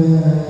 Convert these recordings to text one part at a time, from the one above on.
بالله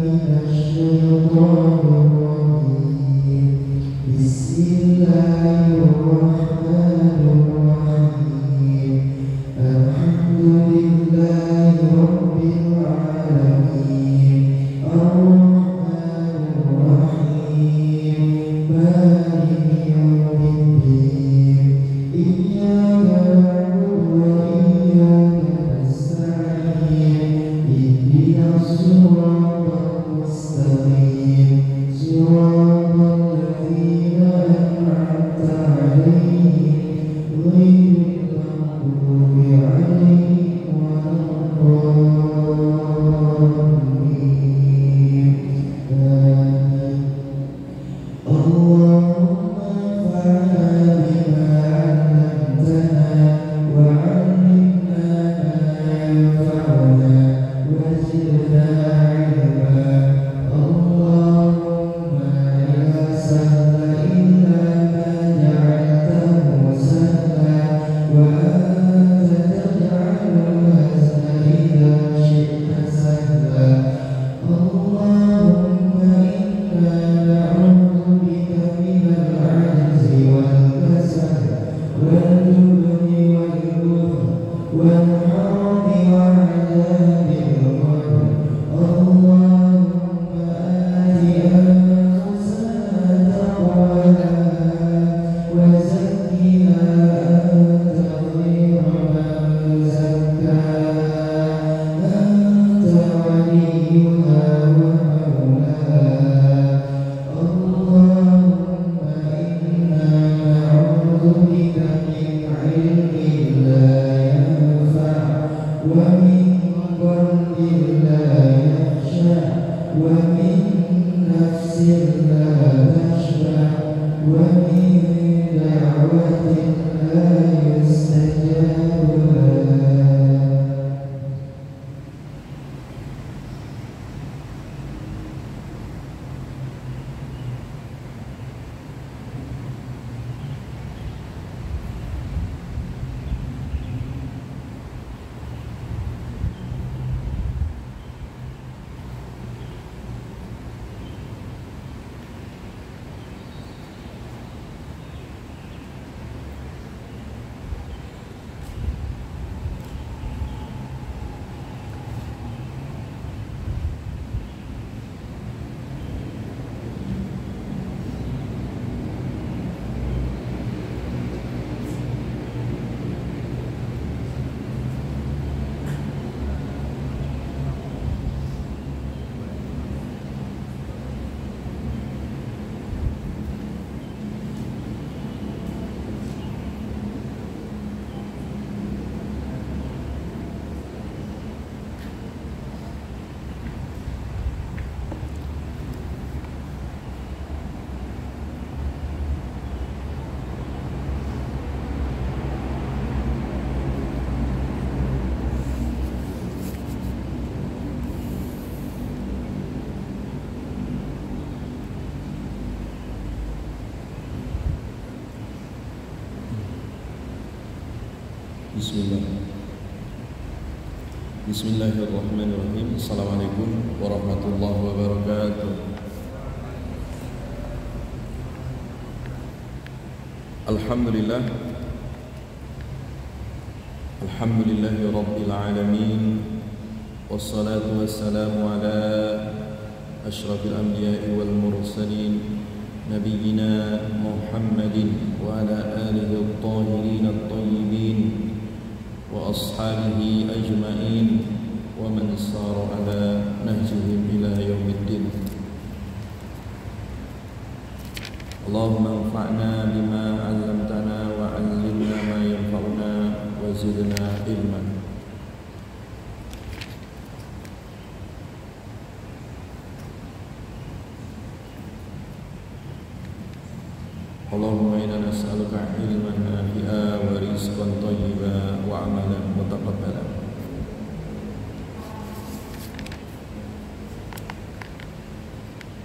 من الشيطان الرجيم Bismillahirrahmanirrahim. Assalamualaikum warahmatullahi wabarakatuh. Alhamdulillah. Alhamdulillahi rabbil alamin. Wassalatu wassalamu ala asyrafil anbiya'i wal mursalin nabiyyina Muhammadin wa ala alihi at-tahirin at-tayyibin wa ashabihi ajma'in wa man sara ala nahjihim ila yaumiddin. Allahumma anfa'na bima 'allamtana wa 'allimna ma yanfa'una wa zidna ilman. Allahumma inna nas'aluka ilman nafi'a wa rizqan thayyiban wa amalan mutaqabbalan.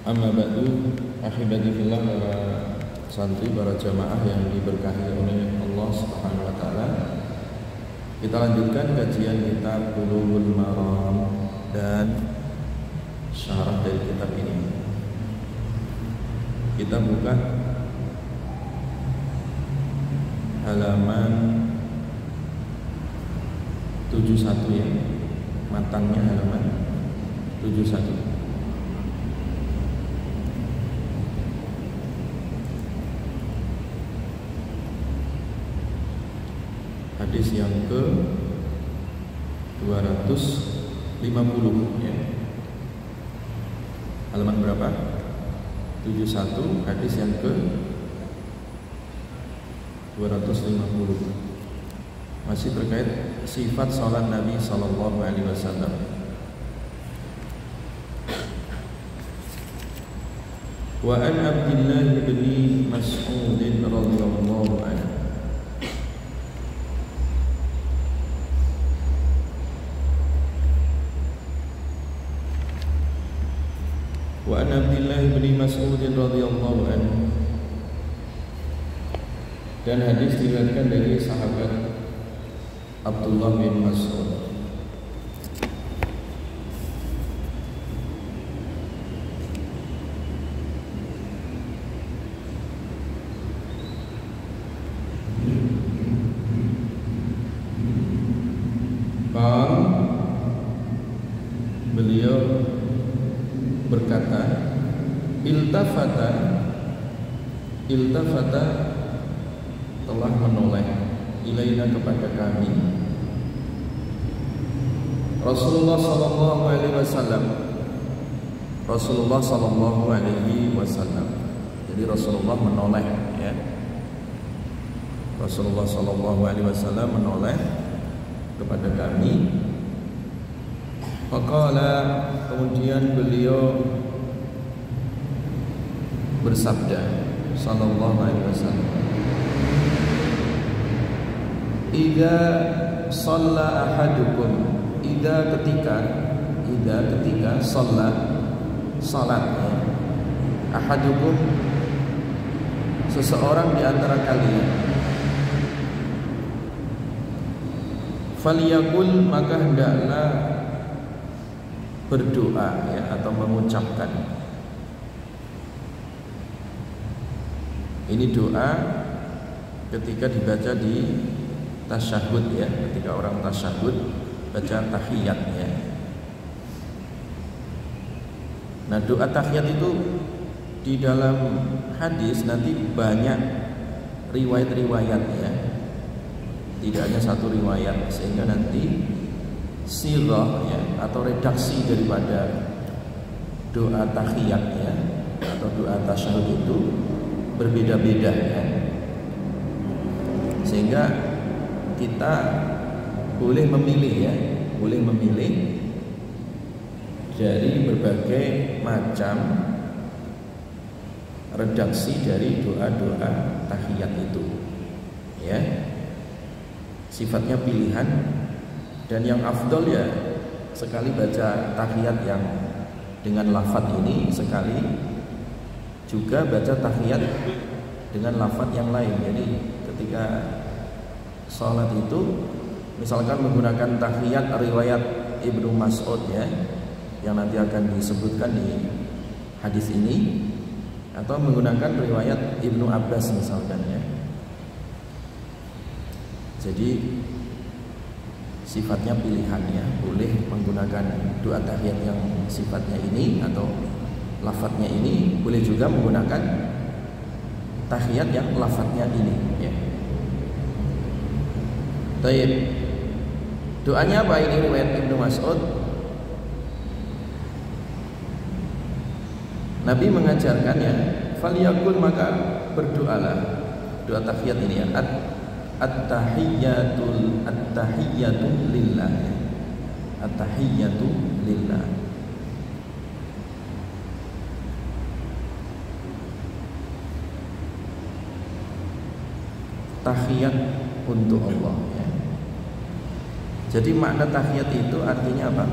Amma ba'du, ahibati fillah, para santri, para jamaah yang diberkahi oleh Allah Subhanahu wa taala. Kita lanjutkan kajian kitab Bulughul Maram dan syarah dari kitab ini. Kita buka halaman 71 ya, matangnya halaman 71. Hadis yang ke 250 ya. Halaman berapa? 71, hadis yang ke 250. Masih terkait sifat salat Nabi sallallahu alaihi wasallam. Wa an Abdullah bin Mas'ud radhiyallahu anhu. Wa an Abdullah bin Mas'ud radhiyallahu anhu. Dan hadis diriwayatkan dari sahabat Abdullah bin Mas'ud. Beliau berkata, iltafata telah menoleh ilaina kepada kami Rasulullah sallallahu alaihi wasallam. Rasulullah sallallahu alaihi wasallam. Jadi Rasulullah menoleh, ya. Rasulullah sallallahu alaihi wasallam menoleh kepada kami. Faqala, kemudian beliau bersabda sallallahu alaihi wasallam, idza shalla ahadukum, idza ketika shalla salat, ahadukum seseorang di antara kalian, falyaqul, maka hendaklah berdoa, ya, atau mengucapkan. Ini doa ketika dibaca di tasyahud, ya, ketika orang tasyahud baca tahiyat, ya. Nah, doa tahiyat itu di dalam hadis nanti banyak riwayat-riwayat, ya. Tidak hanya satu riwayat, sehingga nanti sirah, ya, atau redaksi daripada doa tahiyat, ya, atau doa tasyahud itu berbeda-beda, ya. Sehingga kita boleh memilih, ya, boleh memilih dari berbagai macam redaksi dari doa-doa tahiyat itu, ya. Sifatnya pilihan. Dan yang afdol, ya, sekali baca tahiyat yang dengan lafaz ini, sekali juga baca tahiyat dengan lafaz yang lain. Jadi ketika sholat itu misalkan menggunakan tahiyat riwayat Ibnu Mas'ud, ya, yang nanti akan disebutkan di hadis ini, atau menggunakan riwayat Ibnu Abbas misalkan, ya. Jadi sifatnya pilihan, ya, boleh menggunakan doa tahiyat yang sifatnya ini atau lafadznya ini, boleh juga menggunakan tahiyat yang lafadznya ini, ya. Baik. Doanya apa ini riwayat Ibnu Mas'ud? Nabi mengajarkannya, falyaqul, maka berdoalah. Doa tahiyat ini, ya, At-tahiyyatu lillah. At-tahiyyatu lillah. Tahiyat untuk Allah, ya. Jadi makna tahiyat itu artinya apa?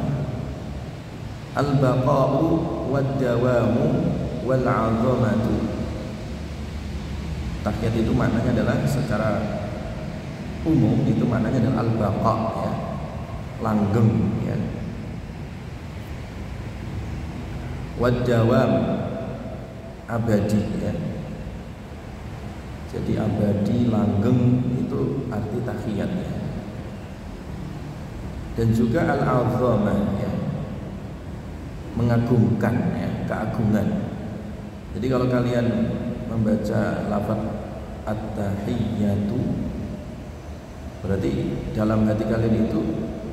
Al-baqa'u wad-dawamu wal-'azamatu. Tahiyat itu maknanya adalah secara umum itu maknanya adalah al-baqa, ya, langgeng, ya. Wad-dawam, abadi, ya. Jadi abadi, langgeng itu arti tahiyat, ya. Dan juga al-'azamah, ya, mengagumkan, ya, keagungan. Jadi kalau kalian membaca lafaz at-tahiyyatu, berarti dalam hati kalian itu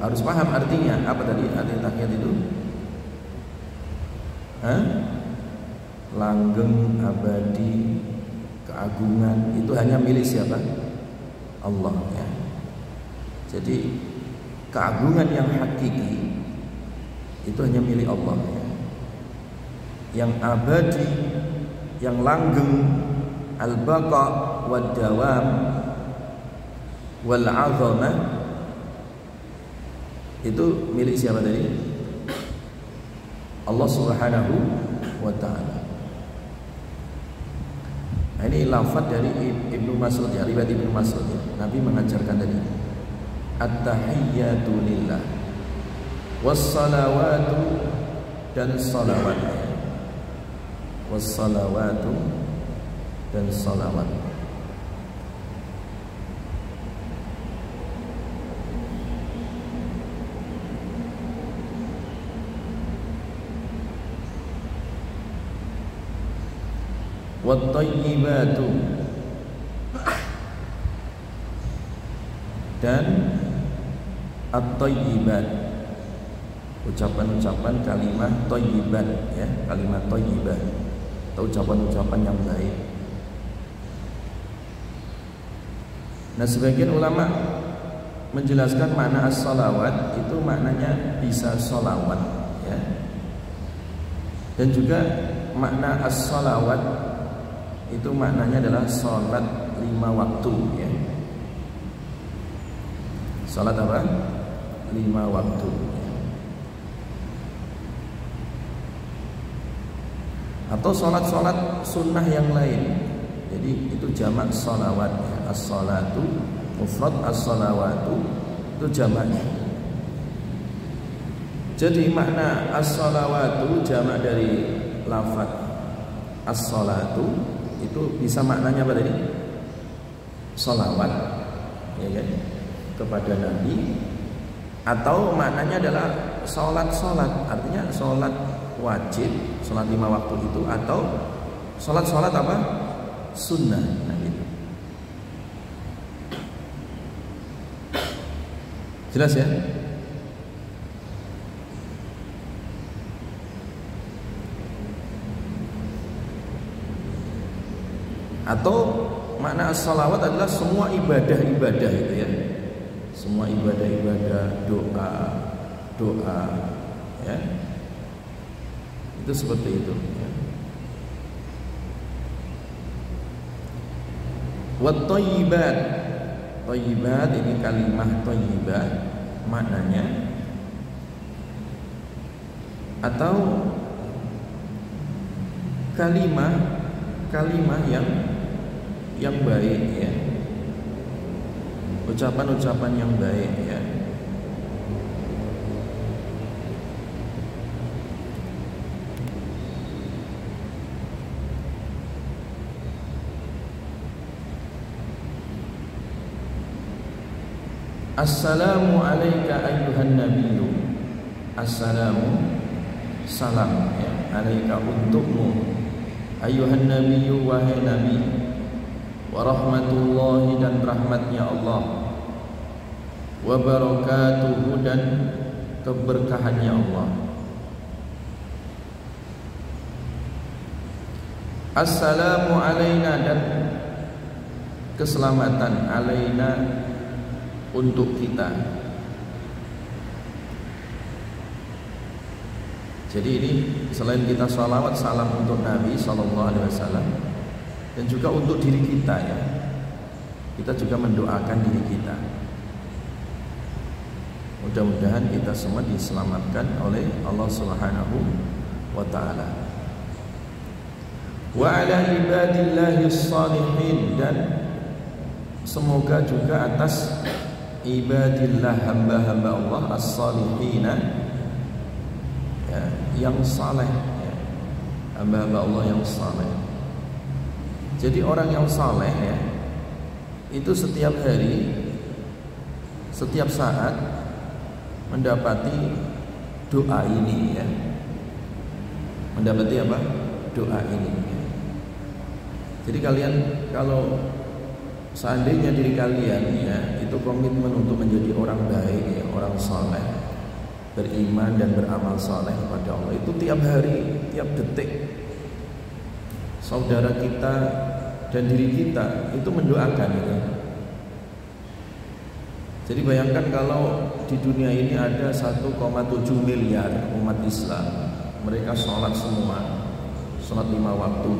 harus paham artinya. Apa tadi arti tahiyat itu? Langgeng, abadi, keagungan, itu hanya milik siapa? Allah, ya. Jadi keagungan yang hakiki itu hanya milik Allah, ya. Yang abadi yang langgeng, al-baqa wad dawam wal 'azamah, itu milik siapa tadi? Allah Subhanahu wa ta'ala. Nah, ini lafaz dari Ibnu Mas'ud ya, riwayat Ibnu Mas'ud ya. Nabi mengajarkan tadi at-tahiyyatu lillah was-salawatu dan salawat, was-salawatu dan salawat. Wat-tayyibatu dan at-tayyibat, ucapan-ucapan kalimat thayyibat ya, kalimat thayyibah atau ucapan-ucapan yang baik. Nah, sebagian ulama menjelaskan makna as-salawat itu maknanya bisa sholawat ya. Dan juga makna as-salawat itu maknanya adalah sholat 5 waktu ya. Sholat apa? 5 waktu ya. Atau sholat-sholat sunnah yang lain. Jadi itu jamak sholawat ya. As-sholatu mufrad, as-sholawatu itu jamaknya. Jadi makna as-sholawatu jamak dari lafaz as-sholatu itu bisa maknanya apa tadi? Sholawat ya kan, kepada Nabi, atau maknanya adalah sholat-sholat, artinya sholat wajib, sholat 5 waktu itu, atau sholat-sholat apa? Sunnah. Nah, gitu. Jelas ya? Atau makna as-salawat adalah semua ibadah-ibadah itu ya. Semua ibadah-ibadah, doa ya. Itu seperti itu ya. Wat-thayyibat. Thayyibat ini kalimah thayyibah maknanya, atau kalimah yang baik ya, ucapan-ucapan yang baik ya. Assalamu alayka ayyuhan nabiyyu. Assalamu salam ya, alayka untukmu, ayyuhan nabiyyu wahai nabi, wa rahmatullahi dan rahmatnya Allah, wa barakatuhu dan keberkahannya Allah. Assalamu alaina dan keselamatan, alaina untuk kita. Jadi ini selain kita sholawat salam untuk Nabi SAW, dan juga untuk diri kita ya. Kita juga mendoakan diri kita. Mudah-mudahan kita semua diselamatkan oleh Allah Subhanahu wa ta'ala. Wa ala ibadillahis salihin, dan semoga juga atas ibadillah, hamba-hamba Allah as-salihina ya, yang saleh ya. Hamba-hamba Allah yang saleh. Jadi orang yang saleh ya, itu setiap hari, setiap saat mendapati doa ini ya. Mendapati apa? Doa ini ya. Jadi kalian kalau seandainya diri kalian ya itu komitmen untuk menjadi orang baik ya, orang saleh, beriman dan beramal saleh kepada Allah, itu tiap hari, tiap detik saudara kita dan diri kita itu mendoakan ya. Jadi bayangkan kalau di dunia ini ada 1,7 miliar umat Islam, mereka sholat semua, sholat 5 waktu,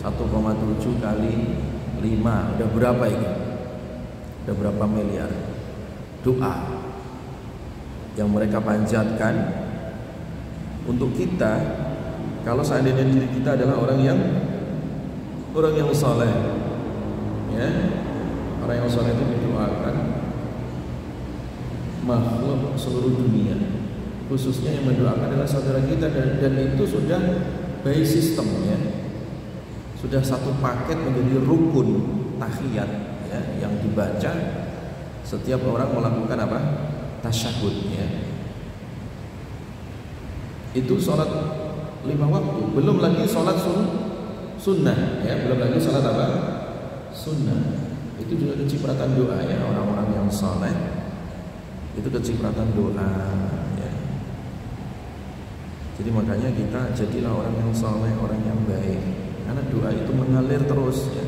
1,7 kali 5, udah berapa ini? Udah berapa miliar doa yang mereka panjatkan untuk kita. Kalau seandainya diri kita adalah orang yang saleh, ya, orang yang saleh itu didoakan makhluk seluruh dunia, khususnya yang mendoakan adalah saudara kita, dan itu sudah by system, ya, sudah satu paket menjadi rukun tahiyat, ya, yang dibaca setiap orang melakukan apa? Tasyahud, ya. Itu sholat 5 waktu, belum lagi sholat sunnah, ya, belum lagi sholat apa? Sunnah. Itu juga kecipratan doa, ya, orang-orang yang saleh itu kecipratan doa, ya. Jadi makanya kita jadilah orang yang saleh, orang yang baik, karena doa itu mengalir terus, ya.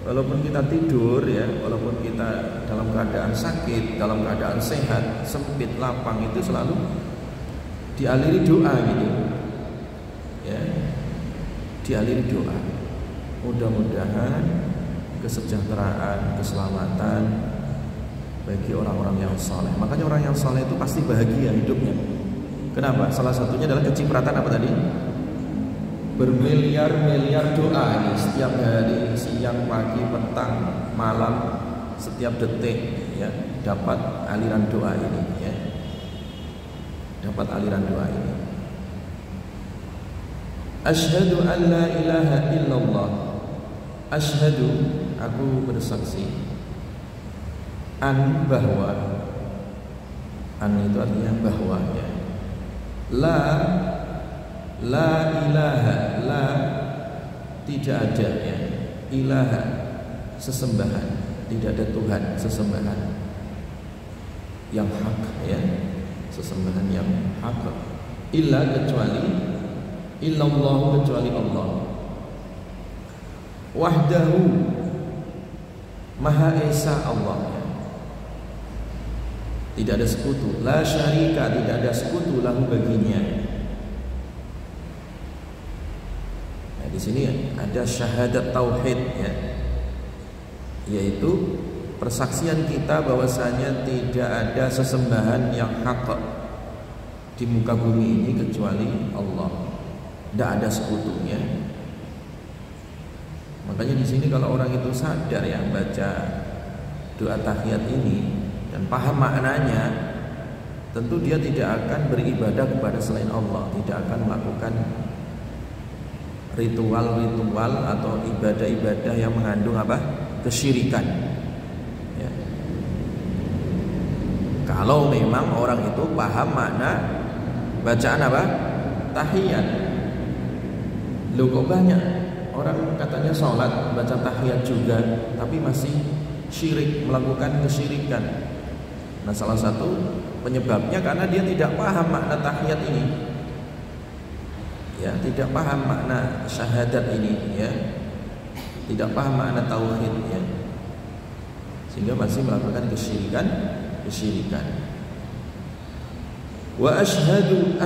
Walaupun kita tidur, ya, walaupun kita dalam keadaan sakit, dalam keadaan sehat, sempit, lapang, itu selalu dialiri doa, gitu, ya, dialiri doa. Mudah-mudahan kesejahteraan, keselamatan bagi orang-orang yang saleh. Makanya orang yang saleh itu pasti bahagia hidupnya. Kenapa? Salah satunya adalah kecipratan apa tadi? Bermiliar-miliar doa ini setiap hari, siang, pagi, petang, malam, setiap detik, ya, dapat aliran doa ini, ya. Dapat aliran doa ini. Asyhadu an la ilaha illallah. Asyhadu, aku bersaksi. An, bahwa. An itu artinya bahwa, ya. La ilaha, la tidak ada, ya. Ilaha sesembahan, tidak ada Tuhan sesembahan yang hak, ya, sesembahan yang hak, illa kecuali, illallah kecuali Allah, wahdahu maha esa Allah, ya. Tidak ada sekutu, la syarika, tidak ada sekutu lahu baginya. Nah, di sini ada syahadat tauhid, ya, yaitu persaksian kita bahwasanya tidak ada sesembahan yang hak di muka bumi ini kecuali Allah. Tidak ada sekutunya. Makanya di sini kalau orang itu sadar, ya, baca doa tahiyat ini dan paham maknanya, tentu dia tidak akan beribadah kepada selain Allah, tidak akan melakukan ritual-ritual atau ibadah-ibadah yang mengandung apa? Kesyirikan, ya. Kalau memang orang itu paham makna bacaan apa? Tahiyat. Loh, kok banyak orang katanya sholat baca tahiyat juga tapi masih syirik, melakukan kesyirikan. Nah, salah satu penyebabnya karena dia tidak paham makna tahiyat ini, ya, tidak paham makna syahadat ini, ya, tidak paham makna tauhid, ya, sehingga masih melakukan kesyirikan. Wa asyhadu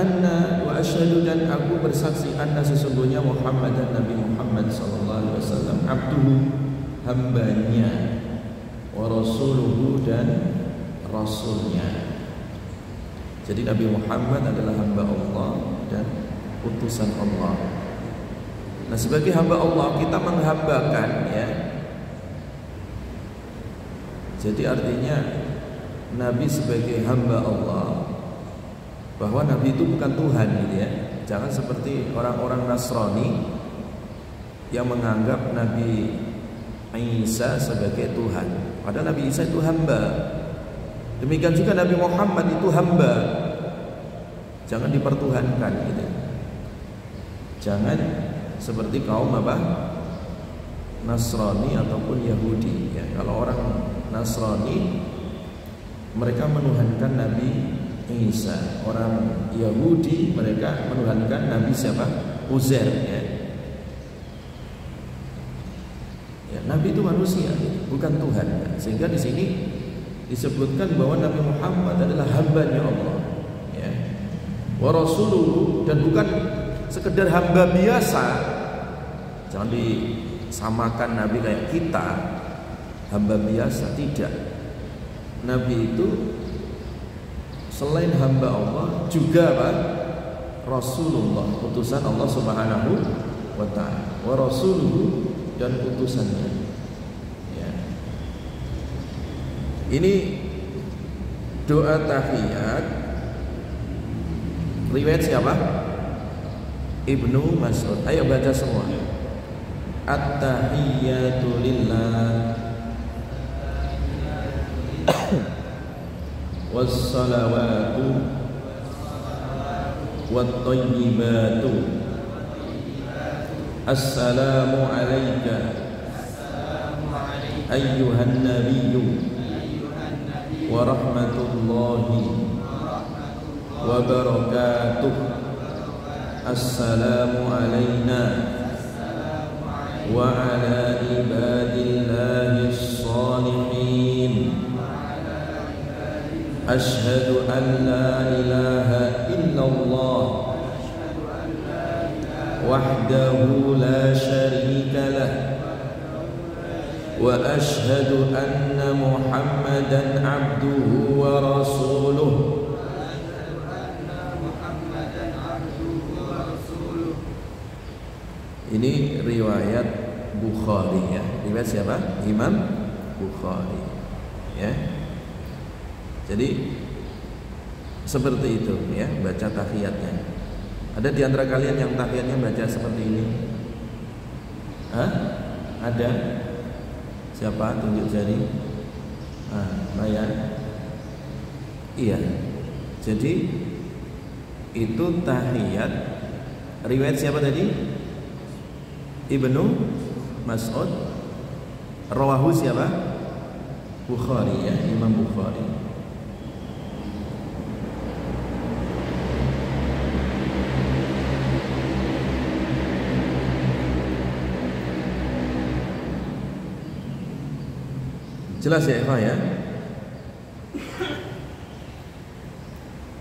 dan aku bersaksi anna sesungguhnya Muhammad dan Nabi Muhammad sallallahu alaihi wasallam abduhu, hambanya, wa rasuluhu, dan rasulnya. Jadi Nabi Muhammad adalah hamba Allah dan utusan Allah. Nah, sebagai hamba Allah kita menghambakan, ya. Jadi artinya Nabi sebagai hamba Allah, bahwa Nabi itu bukan Tuhan, gitu, ya. Jangan seperti orang-orang Nasrani yang menganggap Nabi Isa sebagai Tuhan, padahal Nabi Isa itu hamba. Demikian juga Nabi Muhammad itu hamba. Jangan dipertuhankan, gitu. Jangan seperti kaum apa? Nasrani ataupun Yahudi, ya. Kalau orang Nasrani mereka menuhankan Nabi Isa. Orang Yahudi mereka menuhankan Nabi siapa? Uzair, ya. Ya, Nabi itu manusia, bukan Tuhan. Sehingga di sini disebutkan bahwa Nabi Muhammad adalah hambanya Allah, ya. Wa rasuluhu, dan bukan sekedar hamba biasa, Jangan disamakan Nabi kayak kita, hamba biasa. Tidak. Nabi itu selain hamba Allah juga apa? Rasulullah, utusan Allah Subhanahu wa ta'ala. Wa rasuluhu, dan utusannya. Ya. Ini doa tahiyat riwayat siapa? Ibnu Mas'ud. Ayo baca semua. At-tahiyyatu lillah wassalawatu wattayyibatu assalamu alayka ayyuhan nabiyyu wa rahmatullahi wa barakatuh. Assalamu alayna wa ala ibadillahi salihin. Ashhadu an la ilaha illallah wahdahu la syarika lah wa ashhadu anna Muhammadan abduhu wa rasuluh. Ini riwayat Bukhari ya. Riwayat siapa? Imam Bukhari. Ya. Jadi seperti itu ya, baca tahiyatnya. Ada di antara kalian yang tahiyatnya baca seperti ini? Hah? Ada? Siapa? Tunjuk jari. Bayan. Iya. Jadi itu tahiyat riwayat siapa tadi? Ibnu Mas'ud. Rawahu siapa? Bukhari ya, Imam Bukhari. Jelas ya Eva ya.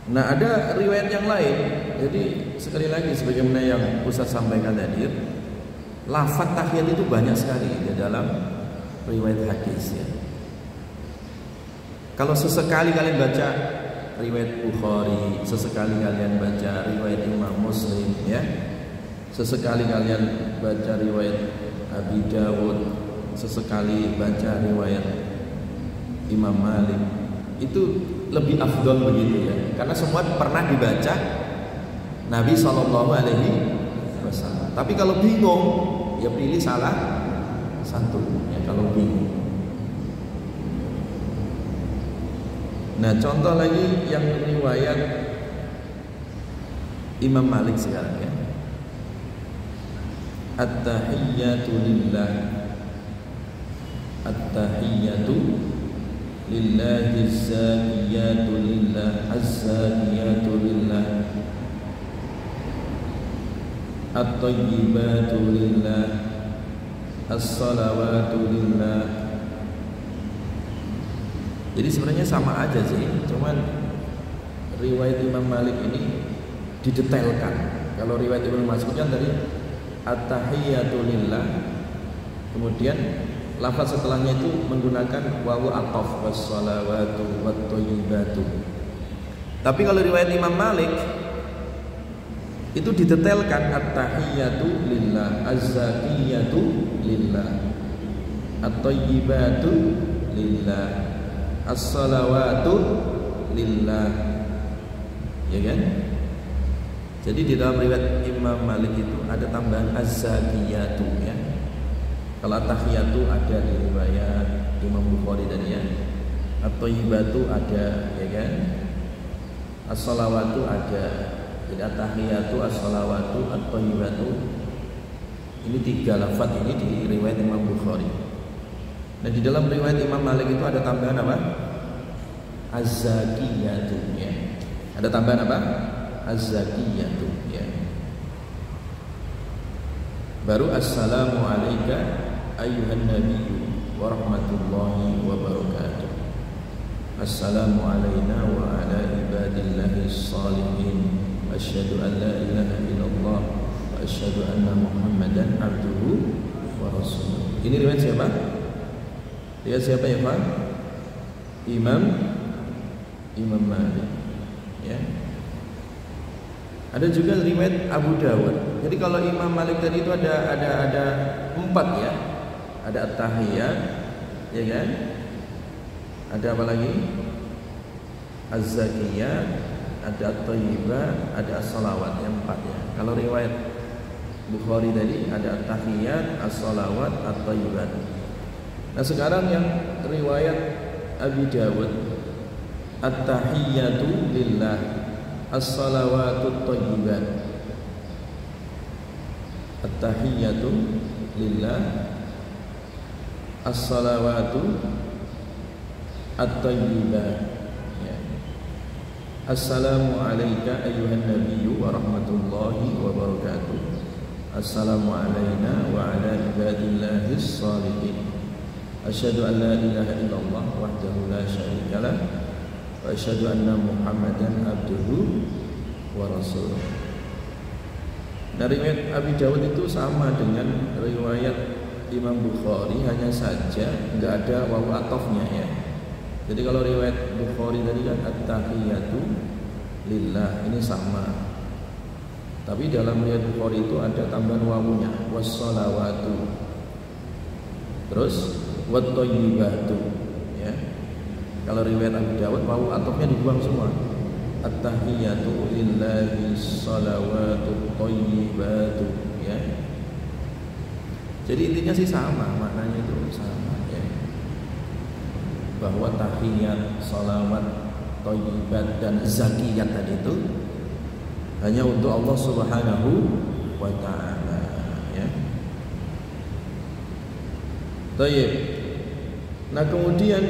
Nah ada riwayat yang lain. Jadi sekali lagi sebagaimana yang Ustaz sampaikan tadi, lafaz tahiyat itu banyak sekali di dalam riwayat hadis ya. Kalau sesekali kalian baca riwayat Bukhari, sesekali kalian baca riwayat Imam Muslim ya, sesekali kalian baca riwayat Abi Dawud, sesekali baca riwayat Imam Malik, itu lebih afdol begitu ya, karena semua pernah dibaca Nabi SAW. Tapi kalau bingung ya pilih salah satu ya kalau bingung. Nah contoh lagi yang riwayat Imam Malik sekarang ya. At-tahiyyatu lillah, at-tahiyyatu lillahi, az-zakiyatu lillah, az-zakiyatu lillah, at-tayyibatu lillah, as-salawatu lillah. Jadi sebenarnya sama aja sih, cuman riwayat Imam Malik ini didetailkan. Kalau riwayat Ibnu Mas'ud kan tadi at-tahiyyatu lillah, kemudian lafaz setelahnya itu menggunakan wawu ataf, was-salawatu wat-thayyibatu. Tapi kalau riwayat Imam Malik itu didetailkan at-tahiyyatu lillah, az-zakiyatu lillah, at-thayyibatu lillah, as-salawatu lillah. Ya kan? Jadi di dalam riwayat Imam Malik itu ada tambahan az-zakiyatu ya. Kalau at-tahiyatu ada di riwayat Imam Bukhari tadi ya. At-thayyibatu ada ya kan. As-salawatu ada. Jadi at-tahiyatu, as-salawatu, at-thayyibatu. Ini tiga lafaz ini di riwayat Imam Bukhari. Nah di dalam riwayat Imam Malik itu ada tambahan apa? Az-zakiyatu ya. Ada tambahan apa? Az-zakiyatu ya. Baru assalamu alayka ayyuhan nabiyyu wa rahmatullahi wa barakatuh. Assalamu alayna wa ala ibadillahi salihin. Asyhadu an la ilaha illallah wa wa asyhadu anna Muhammadan abduhu wa rasuluh. Ini riwayat siapa? Riwayat siapa ya Pak? Imam Malik. Ya. Ada juga riwayat Abu Dawud. Jadi kalau Imam Malik tadi itu ada 4 ya. Ada at-tahiyyat, ya kan? Ada apa lagi? Az-zakiyah, ada at-thayyibah, ada as-salawat, yang 4 ya. Kalau riwayat Bukhari tadi ada at-tahiyyat, as-salawat, at-thayyibat. Nah, sekarang yang riwayat Abi Dawud, at-tahiyyatu lillah, as-salawatu thayyibat. At-tahiyyatu lillah, as-salawatu at-thayyibat. Assalamu alayka ayyuhan nabiyyu wa rahmatullahi wa barakatuh. Assalamu alayna wa ala ibadillahis salihin. Asyhadu an la ilaha illallah wahdahu la syarika lah wa asyhadu anna Muhammadan abduhu wa rasuluh. Nah, riwayat Abi Dawud itu sama dengan riwayat Imam Bukhari, hanya saja enggak ada wawu atofnya ya. Jadi kalau riwayat Bukhari tadi kan at-tahiyyatu lillah, ini sama. Tapi dalam riwayat Bukhari itu ada tambahan wawunya, was-salawatu. Terus wat-thayyibatu ya. Kalau riwayat Abu Dawud wawu atofnya dibuang semua. At-tahiyyatu lillahi salawatu thayyibatu ya. Jadi intinya sih sama, maknanya itu sama. Bahwa tahiyat, salawat, thayyibat dan zakiyat tadi itu hanya untuk Allah Subhanahu wa ta'ala ya. Baik. Nah, kemudian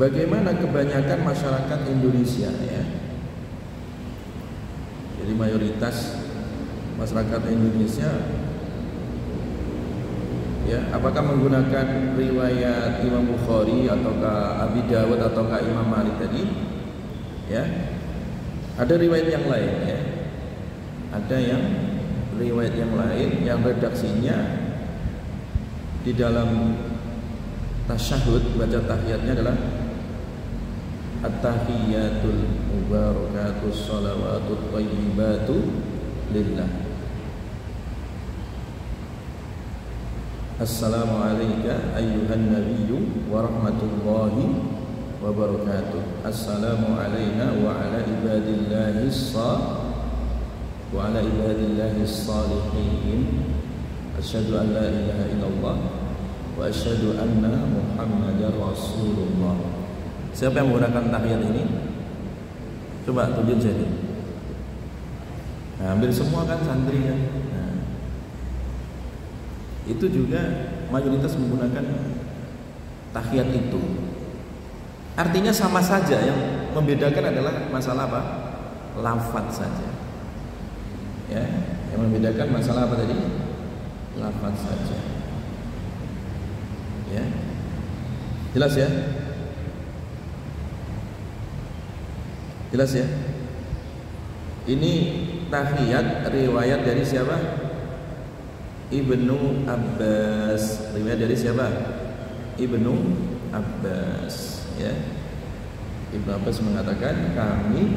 bagaimana kebanyakan masyarakat Indonesia ya? Jadi mayoritas masyarakat Indonesia ya, apakah menggunakan riwayat Imam Bukhari ataukah Abi Dawud ataukah Imam Malik tadi? Ya. Ada riwayat yang lain ya. Ada yang riwayat yang lain yang redaksinya di dalam tasyahud, baca tahiyatnya adalah at-tahiyyatul mubarakatus shalawatut thayyibatu lillah. Assalamu alayka ayyuhan nabiyyu wa rahmatullahi wa barakatuh. Assalamu alayna wa ala ibadillahis salihin. Asyhadu an la ilaha illallah wa asyhadu anna Muhammadar Rasulullah. Siapa yang menggunakan tahiyat ini? Coba tunjuk jadi. Nah, hampir semua kan santri kan. Itu juga mayoritas menggunakan tahiyat itu. Artinya sama saja, yang membedakan adalah masalah apa? Lafaz saja. Ya, yang membedakan masalah apa tadi? Lafaz saja. Ya. Jelas ya? Jelas ya? Ini tahiyat riwayat dari siapa? Ibnu Abbas. Riwayat dari siapa? Ibnu Abbas ya. Ibnu Abbas mengatakan, kami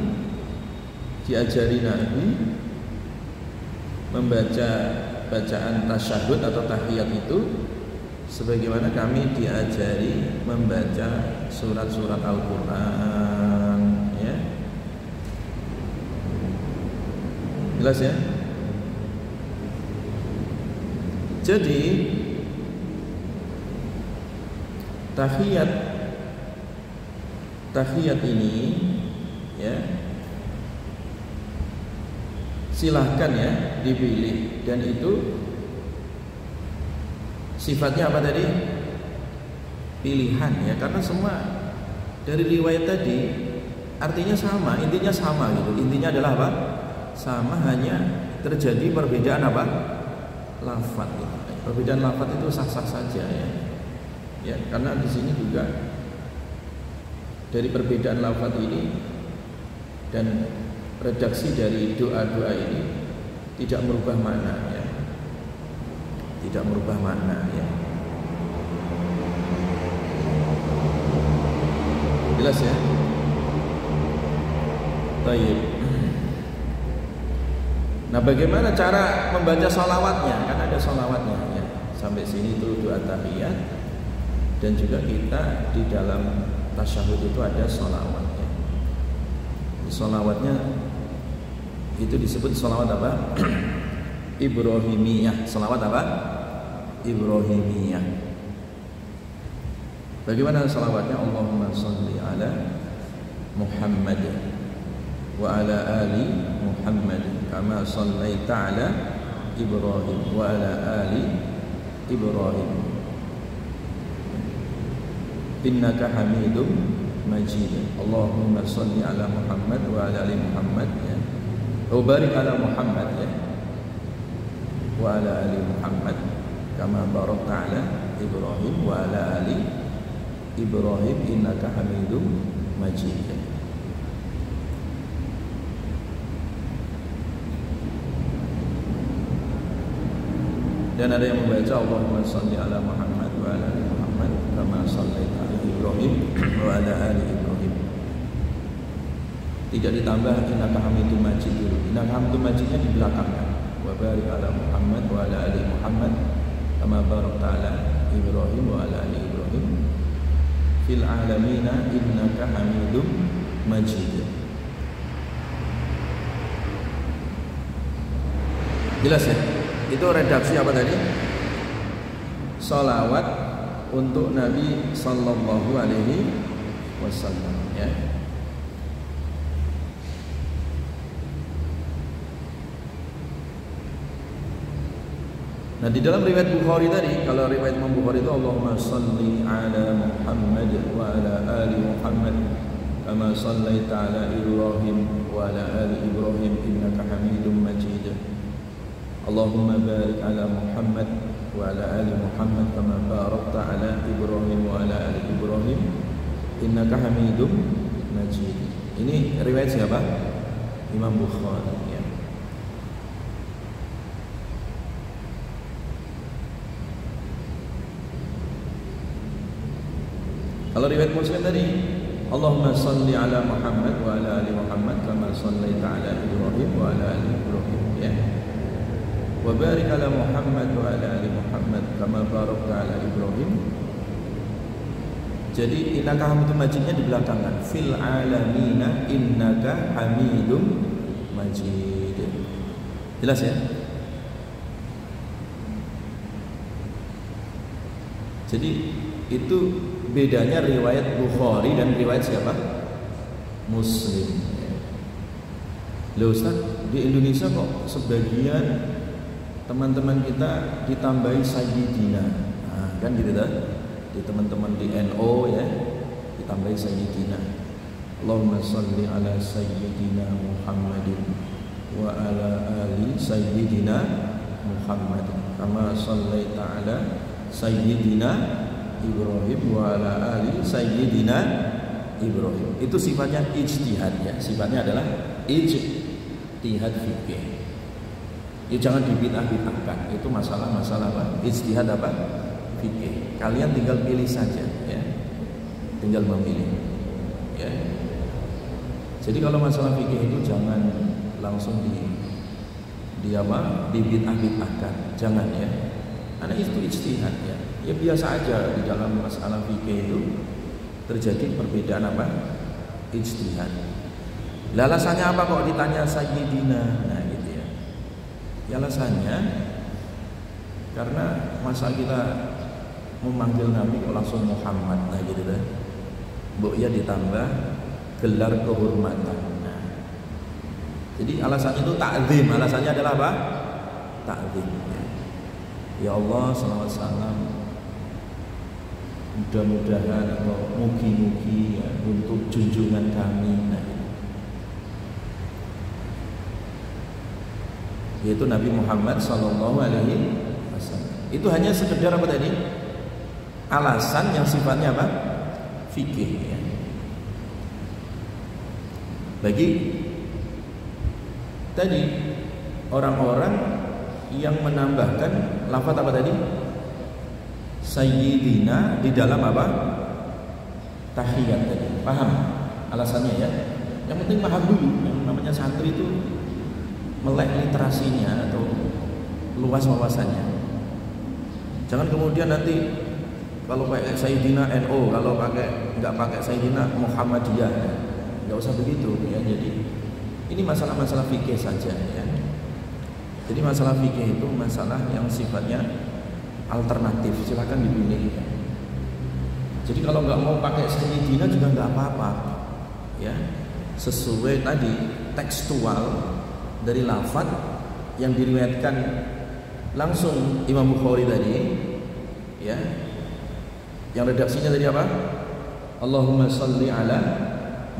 diajari Nabi membaca bacaan tasyahud atau tahiyat itu sebagaimana kami diajari membaca surat-surat Al-Quran ya. Jelas ya? Jadi tahiyat ini ya, silahkan ya dipilih, dan itu sifatnya apa tadi? Pilihan ya, karena semua dari riwayat tadi artinya sama, intinya sama gitu. Intinya adalah apa? Sama, hanya terjadi perbedaan apa? Lafaz gitu. Perbedaan lafaz itu sah-sah saja ya. Ya, karena di sini juga dari perbedaan lafaz ini dan redaksi dari doa-doa ini tidak merubah makna ya. Tidak merubah makna ya. Jelas ya? Baik. Nah, bagaimana cara membaca sholawatnya? Kan ada sholawatnya ya. Sampai sini itu doa tahiyat, dan juga kita di dalam tasyahud itu ada sholawatnya. Sholawatnya itu disebut sholawat apa? Ibrahimiyah. Sholawat apa? Ibrahimiyah. Bagaimana sholawatnya? Allahumma sholli ala Muhammad wa ala ali Muhammad kama shallaita ala Ibrahim wa ala ali Ibrahim innaka Hamidum Majid. Allahumma sholli ala Muhammad wa ala ali Muhammad ya. Wa barik ala Muhammad ya. Wa ala ali Muhammad kama barakta ala Ibrahim wa ala ali Ibrahim innaka Hamidum Majid. Dan ada yang membaca Allahumma sholli ala Muhammad wa ala ali Muhammad kama shallaita ala Ibrahim wa ala ali Ibrahim. Tidak ditambah innaka Hamidum Majid dulu. Innaka Hamidum Majidnya di belakangnya. Wa barik ala Muhammad wa ala ali Muhammad kama barakta ala Ibrahim wa ala ali Ibrahim fil alamina innaka Hamidum Majid. Jelas ya? Itu redaksi apa tadi? Salawat untuk Nabi Sallallahu Alaihi Wasallam ya. Nah, di dalam riwayat Bukhari tadi, kalau riwayat Imam Bukhari itu Allahumma sholli ala Muhammad wa ala ali Muhammad kama shallaita ala Ibrahim wa ala ali Ibrahim innaka Hamidum Majid. Allahumma barik ala Muhammad wa ala ali Muhammad kama barakta ala Ibrahim wa ala ali Ibrahim innaka Hamidum Majid. Ini riwayat siapa? Imam Bukhari ya. Kalau riwayat Muslim tadi Allahumma sholli ala Muhammad wa ala ali Muhammad kama shallaita ala Ibrahim wa ala ali Ibrahim ya. Wa barik ala Muhammad wa ala ali Muhammad kama barakta ala Ibrahim. Jadi innaka Hamidum Majidnya di belakang kan. Fil alamina innaka Hamidum Majid. Jelas ya? Jadi itu bedanya riwayat Bukhari dan riwayat siapa? Muslim. Loh Ustaz, di Indonesia kok sebagian teman-teman kita ditambahi Sayyidina. Nah, kan gitu kan? Di teman-teman di NO ya, ditambahi Sayyidina. Allahumma sholli ala Sayyidina Muhammadin wa ala ali Sayyidina Muhammad kama shallaita ala Sayyidina Ibrahim wa ala ali Sayyidina Ibrahim. Itu sifatnya ijtihad ya. Sifatnya adalah ijtihad fikih. Ya jangan dibid'ah-bid'ahkan. Itu masalah-masalah apa? Ijtihad apa? Fikih. Kalian tinggal pilih saja ya. Tinggal memilih. Ya. Jadi kalau masalah fikih itu jangan langsung dibid'ah-bid'ahkan. Jangan ya. Karena itu ijtihad ya. Ya biasa aja di dalam masalah fikih itu terjadi perbedaan apa? Ijtihad. Alasannya apa kok ditanya Sayyidina? Nah, gitu ya. Ya alasannya karena masa kita memanggil Nabi kok langsung Muhammad, nah gitu kan. Mbok ya ditambah gelar kehormatan. Nah. Jadi alasannya itu ta'zim. Alasannya adalah apa? Ta'zim. Ya Allah, salawat salam mudah-mudahan atau mugi-mugi ya, untuk junjungan kami, nah, yaitu Nabi Muhammad Sallallahu Alaihi Wasallam. Itu hanya sekedar apa tadi? Alasan yang sifatnya apa? Fikih ya. Bagi tadi orang-orang yang menambahkan lafaz apa tadi? Sayyidina di dalam apa? Tahiyat tadi. Paham alasannya ya? Yang penting paham dulu. Yang namanya santri itu melek literasinya atau luas wawasannya. Jangan kemudian nanti kalau pakai Sayyidina NO, kalau nggak pakai Sayyidina Muhammadiyah, nggak usah begitu ya. Jadi ini masalah-masalah fikih saja ya. Jadi masalah fikih itu masalah yang sifatnya alternatif, silakan dipilih ya. Jadi kalau nggak mau pakai Sayyidina juga nggak apa-apa ya, sesuai tadi tekstual dari lafaz yang diriwayatkan langsung Imam Bukhari tadi ya, yang redaksinya tadi apa? Allahumma sholli ala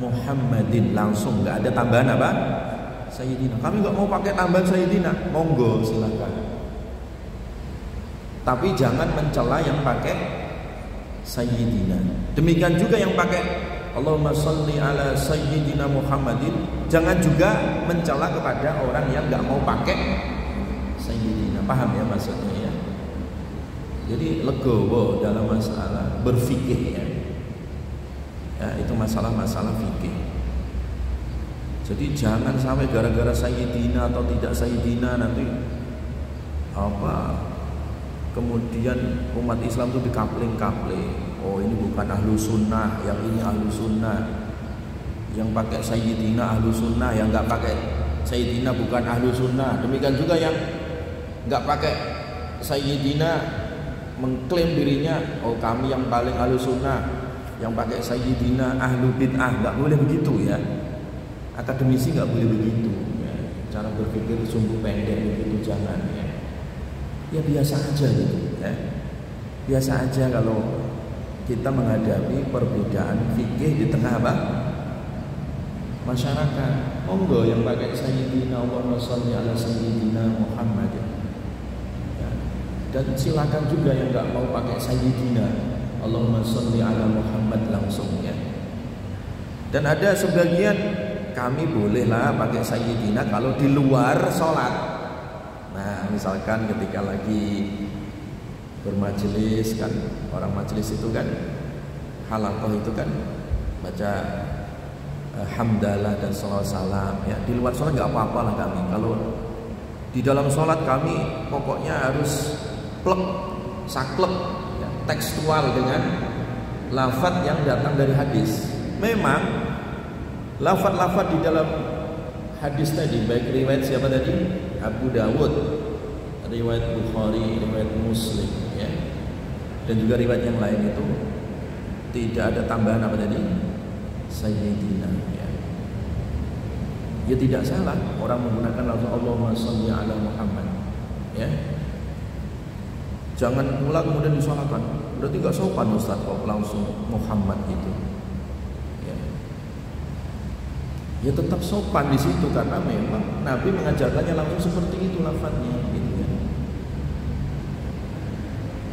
Muhammadin, langsung, nggak ada tambahan apa? Sayyidina. Kami nggak mau pakai tambahan Sayyidina, monggo silakan. Tapi jangan mencela yang pakai Sayyidina. Demikian juga yang pakai Allahumma sholli ala Sayyidina Muhammadin, jangan juga mencela kepada orang yang nggak mau pakai Sayyidina. Paham ya maksudnya ya? Jadi legowo dalam masalah berfikih ya. Ya, itu masalah-masalah fikih. Jadi jangan sampai gara-gara Sayyidina atau tidak Sayyidina nanti apa kemudian umat Islam itu dikapling-kapling. Oh ini bukan ahlu sunnah, yang ini ahlu sunnah. Yang pakai Sayyidina ahlu sunnah, yang nggak pakai Sayyidina bukan ahlu sunnah. Demikian juga yang nggak pakai Sayyidina mengklaim dirinya oh kami yang paling ahlu sunnah. Yang pakai Sayyidina ahlu bid'ah, nggak boleh begitu ya. Akademisi nggak boleh begitu ya. Cara berpikir sungguh pendek begitu, jangan ya. Ya biasa aja gitu ya. Biasa aja kalau kita menghadapi perbedaan fikih di tengah apa? Masyarakat. Monggo yang pakai Sayyidina Allahumma sholli ala Sayyidina Muhammad ya. Dan silakan juga yang nggak mau pakai Sayyidina Allahumma sholli ala Muhammad langsung ya. Dan ada sebagian kami bolehlah pakai Sayyidina kalau di luar sholat. Nah misalkan ketika lagi bermajelis kan, orang majelis itu kan halaqah itu kan baca hamdalah dan sholawat salam ya. Di luar sholat nggak apa-apa lah kami. Kalau di dalam sholat kami pokoknya harus plek, saklek ya, tekstual dengan lafaz yang datang dari hadis. Memang lafaz-lafaz di dalam hadis tadi baik riwayat siapa tadi? Abu Dawud, riwayat Bukhari, riwayat Muslim ya. Dan juga riwayat yang lain itu tidak ada tambahan apa tadi? Sayyidina ya. Ya tidak salah orang menggunakan lafaz Allahumma sholli ala Muhammad ya. Jangan pula kemudian disalahkan. Berarti enggak sopan Ustaz kok langsung Muhammad itu. Ya tetap sopan di situ karena memang Nabi mengajarkannya langsung seperti itu lafadznya gitu ya.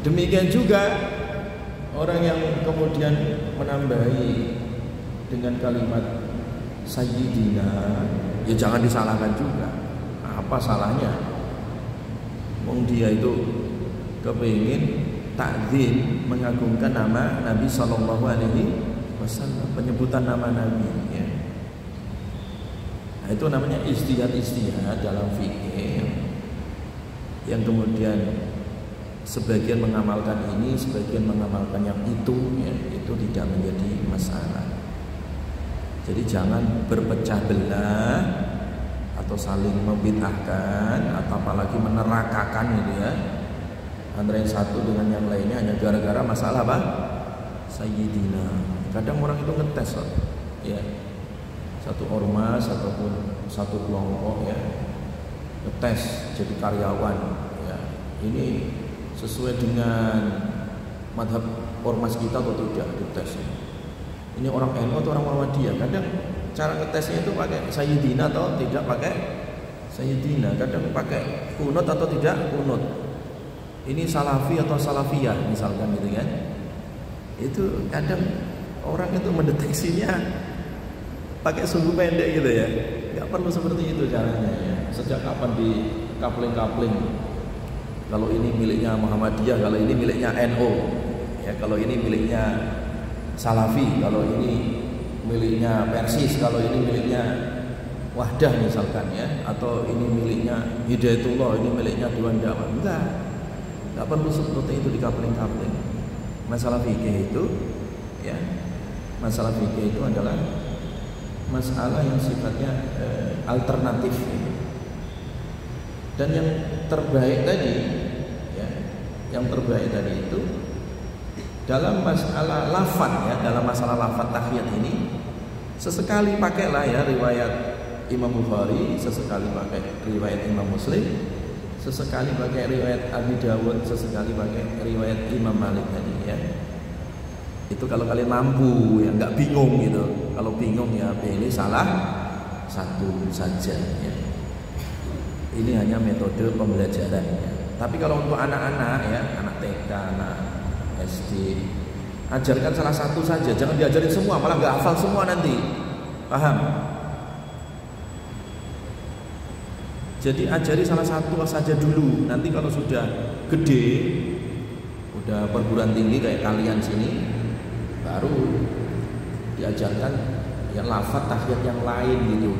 Demikian juga orang yang kemudian menambahi dengan kalimat Sayyidina, ya jangan disalahkan juga. Apa salahnya? Wong dia itu kepingin takzim, mengagungkan nama Nabi Sallallahu Alaihi Wasallam, penyebutan nama Nabi ya. Nah, itu namanya ijtihad dalam fikih yang kemudian sebagian mengamalkan ini, sebagian mengamalkan yang itu ya, itu tidak menjadi masalah. Jadi jangan berpecah belah atau saling membid'ahkan atau apalagi menerakakan gitu ya, antara yang satu dengan yang lainnya hanya gara-gara masalah apa? Sayyidina. Kadang orang itu ngetes loh ya. Satu ormas ataupun satu kelompok ya ngetes jadi karyawan ya, ini sesuai dengan madhab ormas kita atau tidak dites. Ini orang NU atau orang Muhammadiyah. Kadang cara ngetesnya itu pakai Sayyidina atau tidak pakai Sayyidina, kadang pakai kunut atau tidak kunut. Ini Salafi atau Salafiyah misalkan gitu kan. Itu kadang orang itu mendeteksinya pakai sumbu pendek gitu ya, nggak perlu seperti itu caranya ya. Sejak kapan di kapling-kapling? Kalau ini miliknya Muhammadiyah, kalau ini miliknya NU, ya kalau ini miliknya Salafi, kalau ini miliknya Persis, kalau ini miliknya Wahdah misalkan ya, atau ini miliknya Hidayatullah, ini miliknya Dewan Dakwah. Enggak perlu seperti itu di kapling-kapling. Masalah fikih itu ya, masalah fikih itu adalah masalah yang sifatnya alternatif. Dan yang terbaik tadi ya, yang terbaik tadi itu dalam masalah lafaz ya, dalam masalah lafaz tahiyat ini sesekali pakailah ya riwayat Imam Bukhari, sesekali pakai riwayat Imam Muslim, sesekali pakai riwayat Abi Dawud, sesekali pakai riwayat Imam Malik tadi ya. Itu kalau kalian mampu ya, nggak bingung gitu. Kalau bingung ya pilih salah satu saja ya. Ini hanya metode pembelajaran ya. Tapi kalau untuk anak-anak ya, anak TK, anak SD, ajarkan salah satu saja, jangan diajarin semua, malah nggak hafal semua nanti. Paham? Jadi ajari salah satu saja dulu. Nanti kalau sudah gede, udah perguruan tinggi kayak kalian sini, baru diajarkan ya lafaz tahiyat yang lain gitu,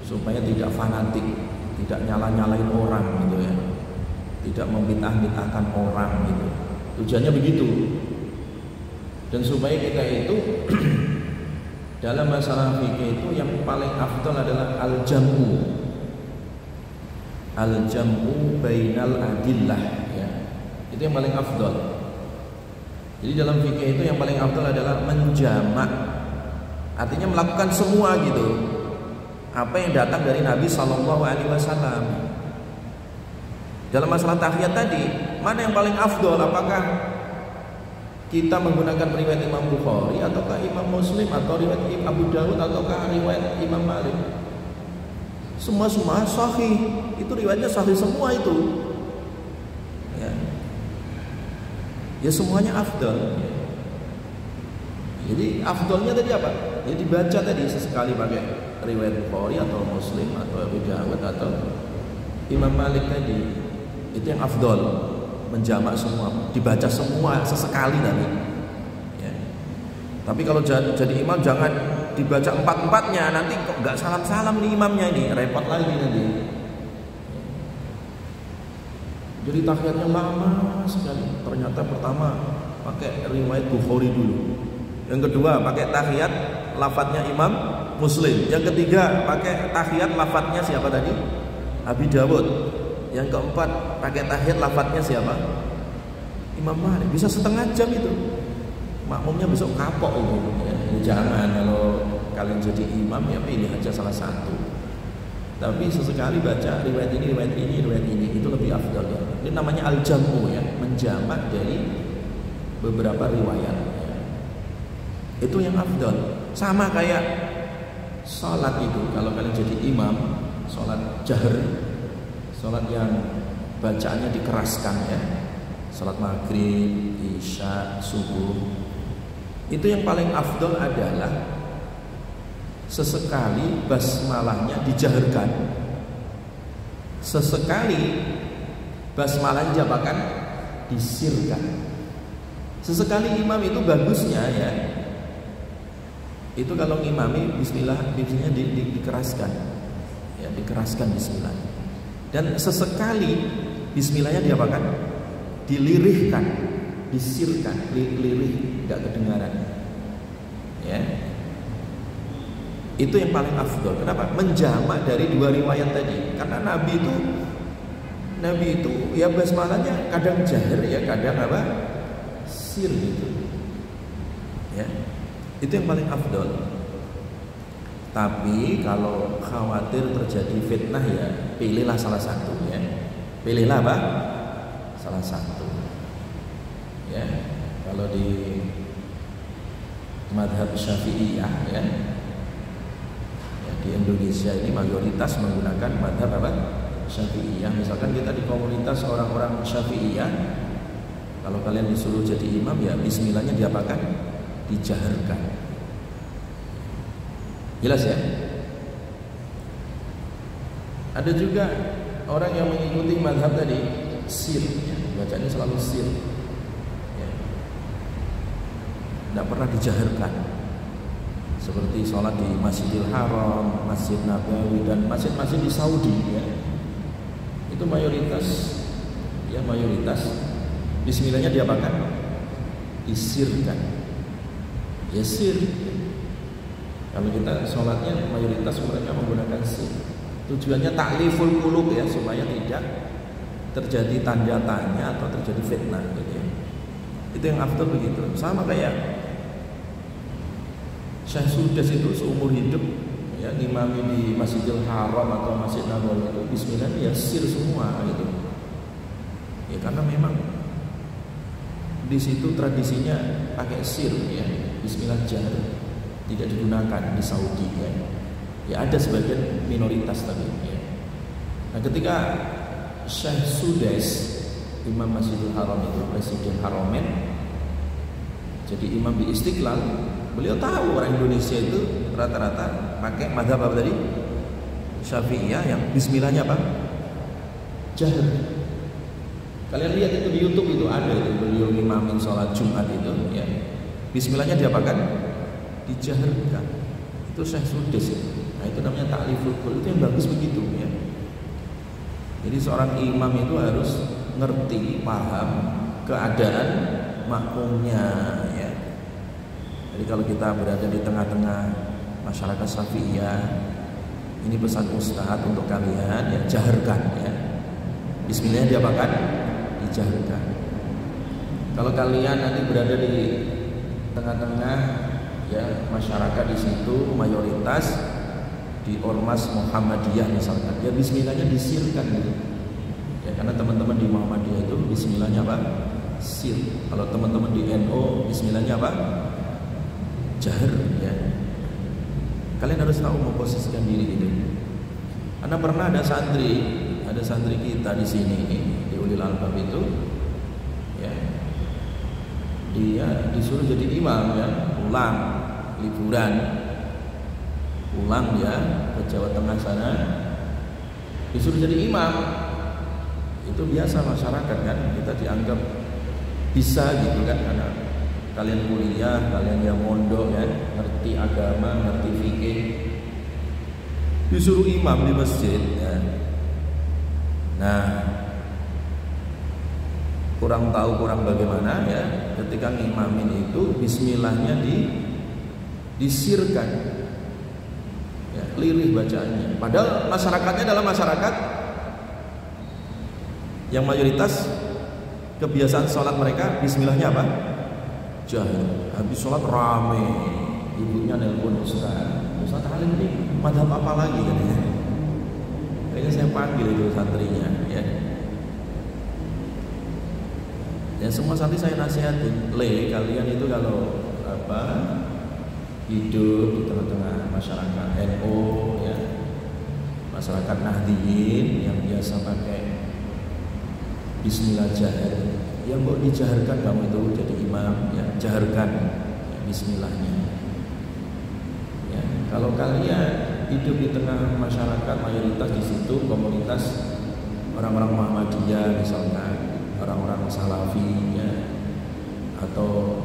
supaya tidak fanatik, tidak nyala-nyalain orang gitu ya, tidak membid'ah-bid'ahkan orang gitu. Tujuannya begitu. Dan supaya kita itu dalam masalah fikih itu yang paling afdal adalah al-jam'u. Al-jam'u bainal adillah ya. Itu yang paling afdal. Jadi dalam fikih itu yang paling afdal adalah menjamak. Artinya melakukan semua gitu. Apa yang datang dari Nabi Shallallahu Alaihi Wasallam. Dalam masalah tahiyat tadi, mana yang paling afdol? Apakah kita menggunakan riwayat Imam Bukhari, ataukah Imam Muslim, atau riwayat Abu Dawud, ataukah riwayat Imam Malik? Semua sahih. Itu riwayatnya sahih semua itu. Ya semuanya afdol. Jadi afdolnya tadi apa? Ya dibaca tadi sesekali pakai riwayat Bukhari atau Muslim atau Abu Dawud atau Imam Malik tadi. Itu yang afdol, menjamak semua, dibaca semua sesekali tadi ya. Tapi kalau jadi imam jangan dibaca empat-empatnya, nanti kok nggak salam-salam nih imamnya, ini repot lagi nanti. Jadi tahiyatnya lama sekali. Ternyata pertama pakai riwayat Bukhari dulu, yang kedua pakai tahiyat lafadznya Imam Muslim, yang ketiga pakai tahiyat lafadznya siapa tadi? Abi Dawud. Yang keempat pakai tahiyat lafadznya siapa? Imam Malik. Bisa setengah jam itu. Makmumnya besok kapok itu ya. Jangan, kalau kalian jadi imam ya pilih aja salah satu. Tapi sesekali baca riwayat ini, riwayat ini, riwayat ini, itu lebih afdal ya. Ini namanya al-jam'u ya, menjamak dari beberapa riwayat ya. Itu yang afdal. Sama kayak salat itu, kalau kalian jadi imam, salat jahr, salat yang bacaannya dikeraskan ya, salat maghrib, isya, subuh, itu yang paling afdol adalah sesekali basmalahnya dijaharkan, sesekali basmalah jabakan disirkan. Sesekali imam itu bagusnya ya, itu kalau ngimami bismillah, bismillahnya dikeraskan ya, dikeraskan bismillah. Dan sesekali bismillahnya diapakan? Dilirihkan, disirkan, lirih, nggak kedengaran. Ya. Itu yang paling afdol. Kenapa? Menjamak dari dua riwayat tadi. Karena Nabi itu ya basmalahnya kadang jahir ya, kadang apa? Sir gitu. Ya. Itu yang paling afdol. Tapi kalau khawatir terjadi fitnah ya pilihlah salah satu ya. Pilihlah apa? Salah satu. Ya. Kalau di madhab Syafi'iyah ya, di Indonesia ini mayoritas menggunakan madhab apa? Syafi'iyah. Misalkan kita di komunitas orang-orang Syafi'iyah, kalau kalian disuruh jadi imam ya bismillahnya diapakan? Dijaharkan. Jelas ya? Ada juga orang yang mengikuti mazhab tadi sir, ya, bacanya selalu sir, ya. Tidak pernah dijaharkan, seperti sholat di Masjidil Haram, Masjid Nabawi, dan masjid-masjid di Saudi, ya. Itu mayoritas bismillahnya diapakan? Disirkan, ya sir. Kalau kita sholatnya mayoritas mereka menggunakan sir. Tujuannya takliful qulub, ya, supaya tidak terjadi tanda tanya atau terjadi fitnah, gitu ya. Itu yang afdal begitu. Sama kayak Syekh Sudes itu seumur hidup, ya, ngimami di Masjidil Haram atau Masjid Nabawi itu bismillah ya sir semua, gitu. Ya karena memang di situ tradisinya pakai sir, ya, bismillah jahar tidak digunakan di Saudi, ya. Ya ada sebagian minoritas tapi, ya. Nah ketika Syekh Sudes, Imam Masjidil Haram itu, Presiden Haromen, jadi imam di Istiqlal, beliau tahu orang Indonesia itu rata-rata pakai mazhab apa tadi? Syafi'iyah, yang bismillahnya apa? Jahar. Kalian lihat itu di YouTube, itu ada itu beliau ngimamin sholat Jumat itu, ya. Bismillahnya diapakan? Dijaharkan. Itu Syekh Sudes itu. Nah itu namanya takliful qulub, itu yang bagus begitu, ya. Jadi seorang imam itu harus ngerti, paham keadaan makmumnya, ya. Jadi kalau kita berada di tengah-tengah masyarakat Syafi'iyah, ini pesan Ustadz untuk kalian, ya, jaharkan, ya. Bismillahnya diapakan? Dijaharkan. Kalau kalian nanti berada di tengah-tengah, ya, masyarakat di situ mayoritas di Ormas Muhammadiyah misalkan, ya bismillahnya disirkan, gitu. Ya karena teman-teman di Muhammadiyah itu bismillahnya apa? Sir. Kalau teman-teman di NU bismillahnya apa? Jahar, ya. Kalian harus tahu memposisikan diri gitu. Karena pernah ada santri kita di sini di Ulil Albab itu, ya, dia disuruh jadi imam, ya, pulang dia ke Jawa Tengah sana, disuruh jadi imam. Itu biasa masyarakat kan, kita dianggap bisa gitu kan, karena kalian kuliah, kalian yang mondok, ya, ngerti agama, ngerti fikih, disuruh imam di masjid, ya. Nah, kurang tahu kurang bagaimana, ya, ketika ngimamin itu bismillahnya disirkan, ya, lirih bacaannya. Padahal masyarakatnya adalah masyarakat yang mayoritas kebiasaan sholat mereka bismillahnya apa? Jahar. Habis sholat rame, ibunya nelpon Ustaz Halim ini madhab apa lagi katanya? Kayaknya saya panggil itu santrinya, ya. Ya semua santri saya nasihatin, kalian itu kalau apa hidup di tengah-tengah masyarakat NU, ya, masyarakat Nahdliyin yang biasa pakai bismillah jahar, yang mau dijaharkan kamu itu jadi imam, ya, jaharkan, ya, bismillahnya. Ya, kalau kalian hidup di tengah masyarakat mayoritas di situ komunitas orang-orang Muhammadiyah misalkan, orang-orang Salafi, ya, atau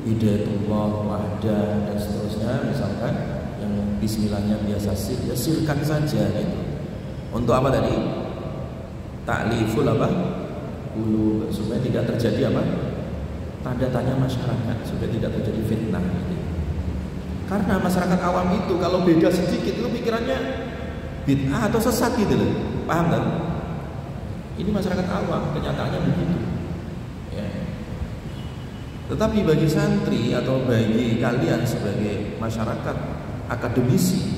Hidayatullah, Wahdah dan seterusnya misalkan, yang bismillahnya biasa sir, ya sirkan saja gitu. Untuk apa tadi? Takliful apa? Qulub, supaya tidak terjadi apa? Tanda tanya masyarakat, supaya tidak terjadi fitnah gitu. Karena masyarakat awam itu kalau beda sedikit itu pikirannya bid'ah atau sesat gitu loh. Paham kan? Ini masyarakat awam, kenyataannya begitu. Ya. Tetapi bagi santri atau bagi kalian sebagai masyarakat akademisi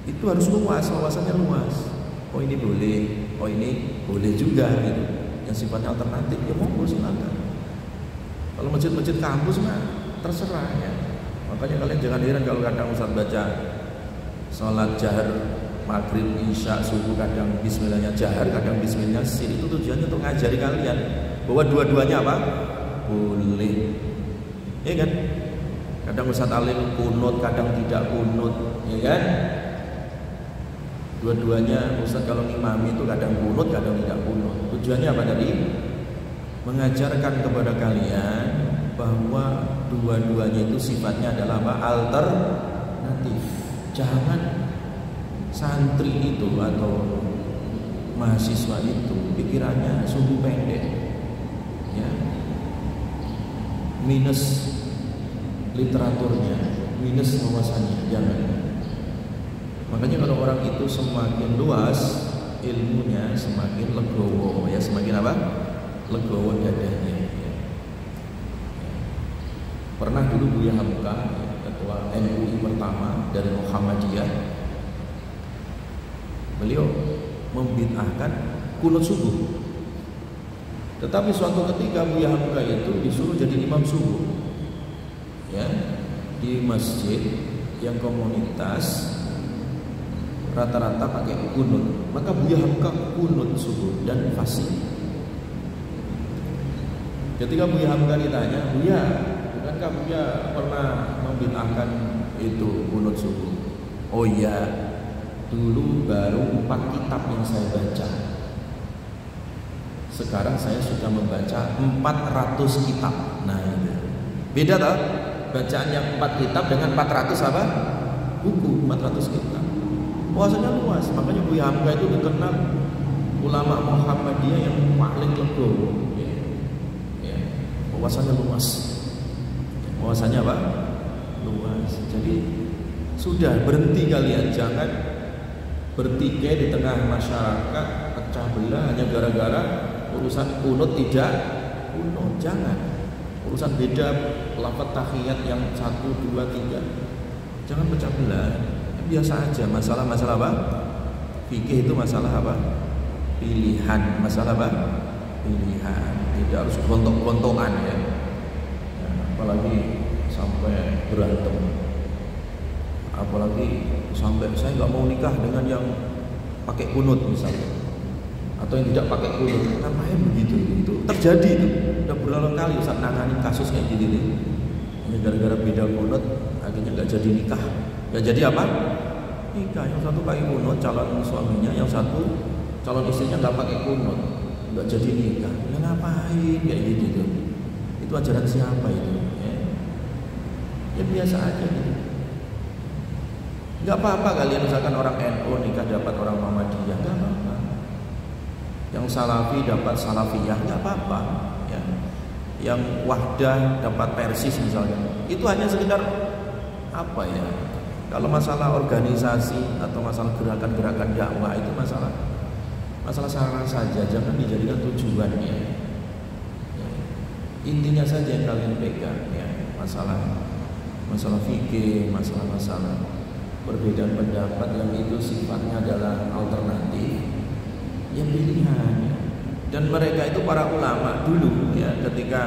itu harus luas, wawasannya luas. Oh ini boleh, oh ini boleh juga gitu. Yang sifatnya alternatif ya monggo silakan. Kalau masjid-masjid kampus mah terserah, ya. Makanya kalian jangan heran kalau kadang Ustaz baca sholat jahar maghrib, isya, subuh, kadang bismillahnya jahar, kadang bismillahnya sir. Itu tujuannya untuk ngajari kalian bahwa dua-duanya apa? Boleh, ya kan? Kadang Ustaz Alim kunut, kadang tidak kunut, ya kan? Dua-duanya Ustaz kalau ngimami itu kadang kunut, kadang tidak kunut. Tujuannya apa tadi? Mengajarkan kepada kalian bahwa dua-duanya itu sifatnya adalah apa? Alternatif. Jangan santri itu atau mahasiswa itu pikirannya sumbu pendek, ya, minus literaturnya, minus wawasannya. Jangan. Makanya kalau orang itu semakin luas ilmunya, semakin legowo, ya, semakin apa? Legowo dadanya. Ya. Pernah dulu Buya Hamka, ketua MUI pertama dari Muhammadiyah, beliau membid'ahkan kunut subuh. Tetapi suatu ketika Buya Hamka itu disuruh jadi imam subuh, ya, di masjid yang komunitas rata-rata pakai kunut. Maka Buya Hamka kunut subuh dan fasih. Ketika Buya Hamka ditanya, Buya, bukankah Buya pernah membid'ahkan itu kunut subuh? Oh iya, dulu baru 4 kitab yang saya baca. Sekarang saya sudah membaca 400 kitab. Nah, itu beda tak? Bacaan yang 4 kitab dengan 400 apa? Buku, 400 kitab. Wawasannya luas. Makanya Buya Hamka itu dikenal ulama Muhammadiyah yang paling legowo. Ya. Wawasannya luas. Wawasannya apa? Luas. Jadi sudah, berhenti kalian, jangan bertikai di tengah masyarakat pecah belah hanya gara-gara urusan kunut tidak kunut. Jangan. Urusan beda lafaz tahiyat yang 1, 2, 3. Jangan pecah belah. Biasa aja. Masalah apa? Fikih itu masalah apa? Pilihan. Masalah apa? Pilihan. Tidak harus gontok-gontokan, ya. Apalagi sampai berantem. Apalagi sampai saya nggak mau nikah dengan yang pakai kunut misalnya, atau yang tidak pakai kunut. Ngapain begitu? Itu terjadi itu. Udah berulang kali Ustaz nanganin kasus kayak gini nih. Ini gara-gara beda kunut akhirnya nggak jadi nikah. Nggak jadi apa? Nikah. Yang satu pakai kunut calon suaminya, yang satu calon istrinya nggak pakai kunut, nggak jadi nikah. Ya ngapain kayak gitu tuh? Itu ajaran siapa itu? Ya biasa aja gitu. Gak apa-apa kalian misalkan orang NU nikah dapat orang Muhammadiyah, gak apa-apa. Yang Salafi dapat Salafiyah, gak apa-apa, ya. Yang Wahdah dapat Persis misalnya, itu hanya sekedar apa ya? Kalau masalah organisasi atau masalah gerakan-gerakan dakwah itu masalah salah saja, jangan dijadikan tujuannya. Ya. Intinya saja yang kalian pegang, ya. Masalah fikih, masalah perbedaan pendapat yang itu sifatnya adalah alternatif, yang pilihan. Dan mereka itu para ulama dulu, ya, ketika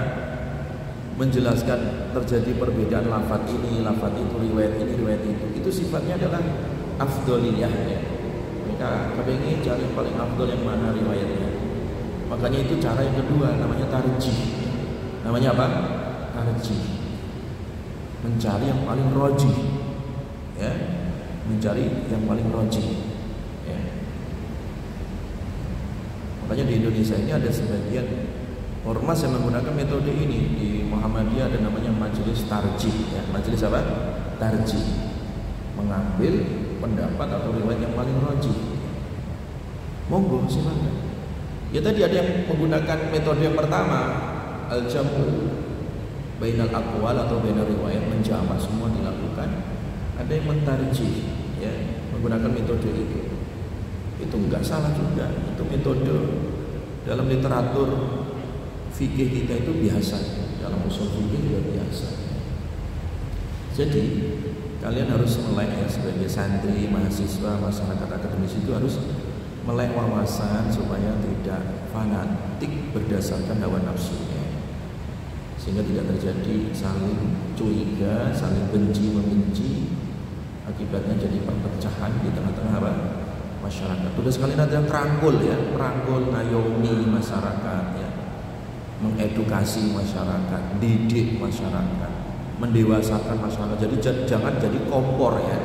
menjelaskan terjadi perbedaan lafaz ini, lafaz itu, riwayat ini, riwayat itu sifatnya adalah afdoliyah, ya. Mereka kepingin cari yang paling afdol yang mana riwayatnya. Makanya itu cara yang kedua, namanya tarjih. Namanya apa? Tarjih. Mencari yang paling rajih, ya. Mencari yang paling rajih, ya. Makanya di Indonesia ini ada sebagian ormas yang menggunakan metode ini. Di Muhammadiyah ada namanya majelis tarjih, ya. Majelis apa? Tarjih. Mengambil pendapat atau riwayat yang paling rajih. Monggo silakan. Ya tadi ada yang menggunakan metode yang pertama, al-jam'u bainal aqwal atau bainal riwayat, menjama semua dilakukan. Ada yang mentarjih, ya, menggunakan metode itu. Itu enggak salah juga. Itu metode dalam literatur fikih kita itu biasa, dalam usul fikih juga biasa. Jadi kalian harus melek, ya, sebagai santri, mahasiswa, masyarakat akademis itu harus melek wawasan supaya tidak fanatik berdasarkan hawa nafsunya, sehingga tidak terjadi saling curiga, saling benci membenci. Akibatnya jadi perpecahan di tengah-tengah apa? Masyarakat. Tugas kalian ada merangkul, ya, merangkul, ngayomi masyarakat, ya, mengedukasi masyarakat, didik masyarakat, mendewasakan masyarakat. Jadi jangan jadi kompor, ya,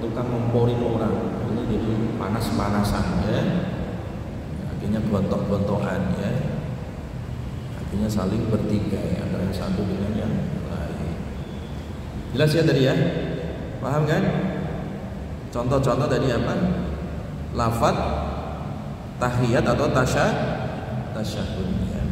tukang ngomporin orang. akhirnya jadi panas-panasan ya. Akhirnya gontok-gontokan ya. Akhirnya saling bertikai antara yang satu dengan yang lain. Jelas ya tadi ya? Paham kan? Contoh-contoh tadi apa? Lafadz tahiyat atau tasyahud ya.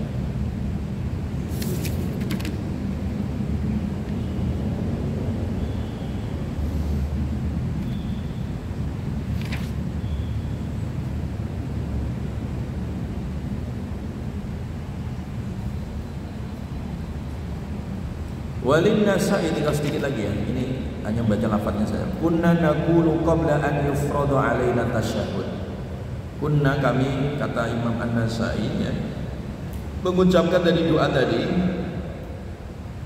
Walin Nasa'i, tinggal sedikit lagi ya. Ini hanya baca lafadznya saja. Kunna naqulu qabla an yufradu alaina tasyahud. Kunna, kami, kata Imam An-Nasa'i ya, mengucapkan dari doa tadi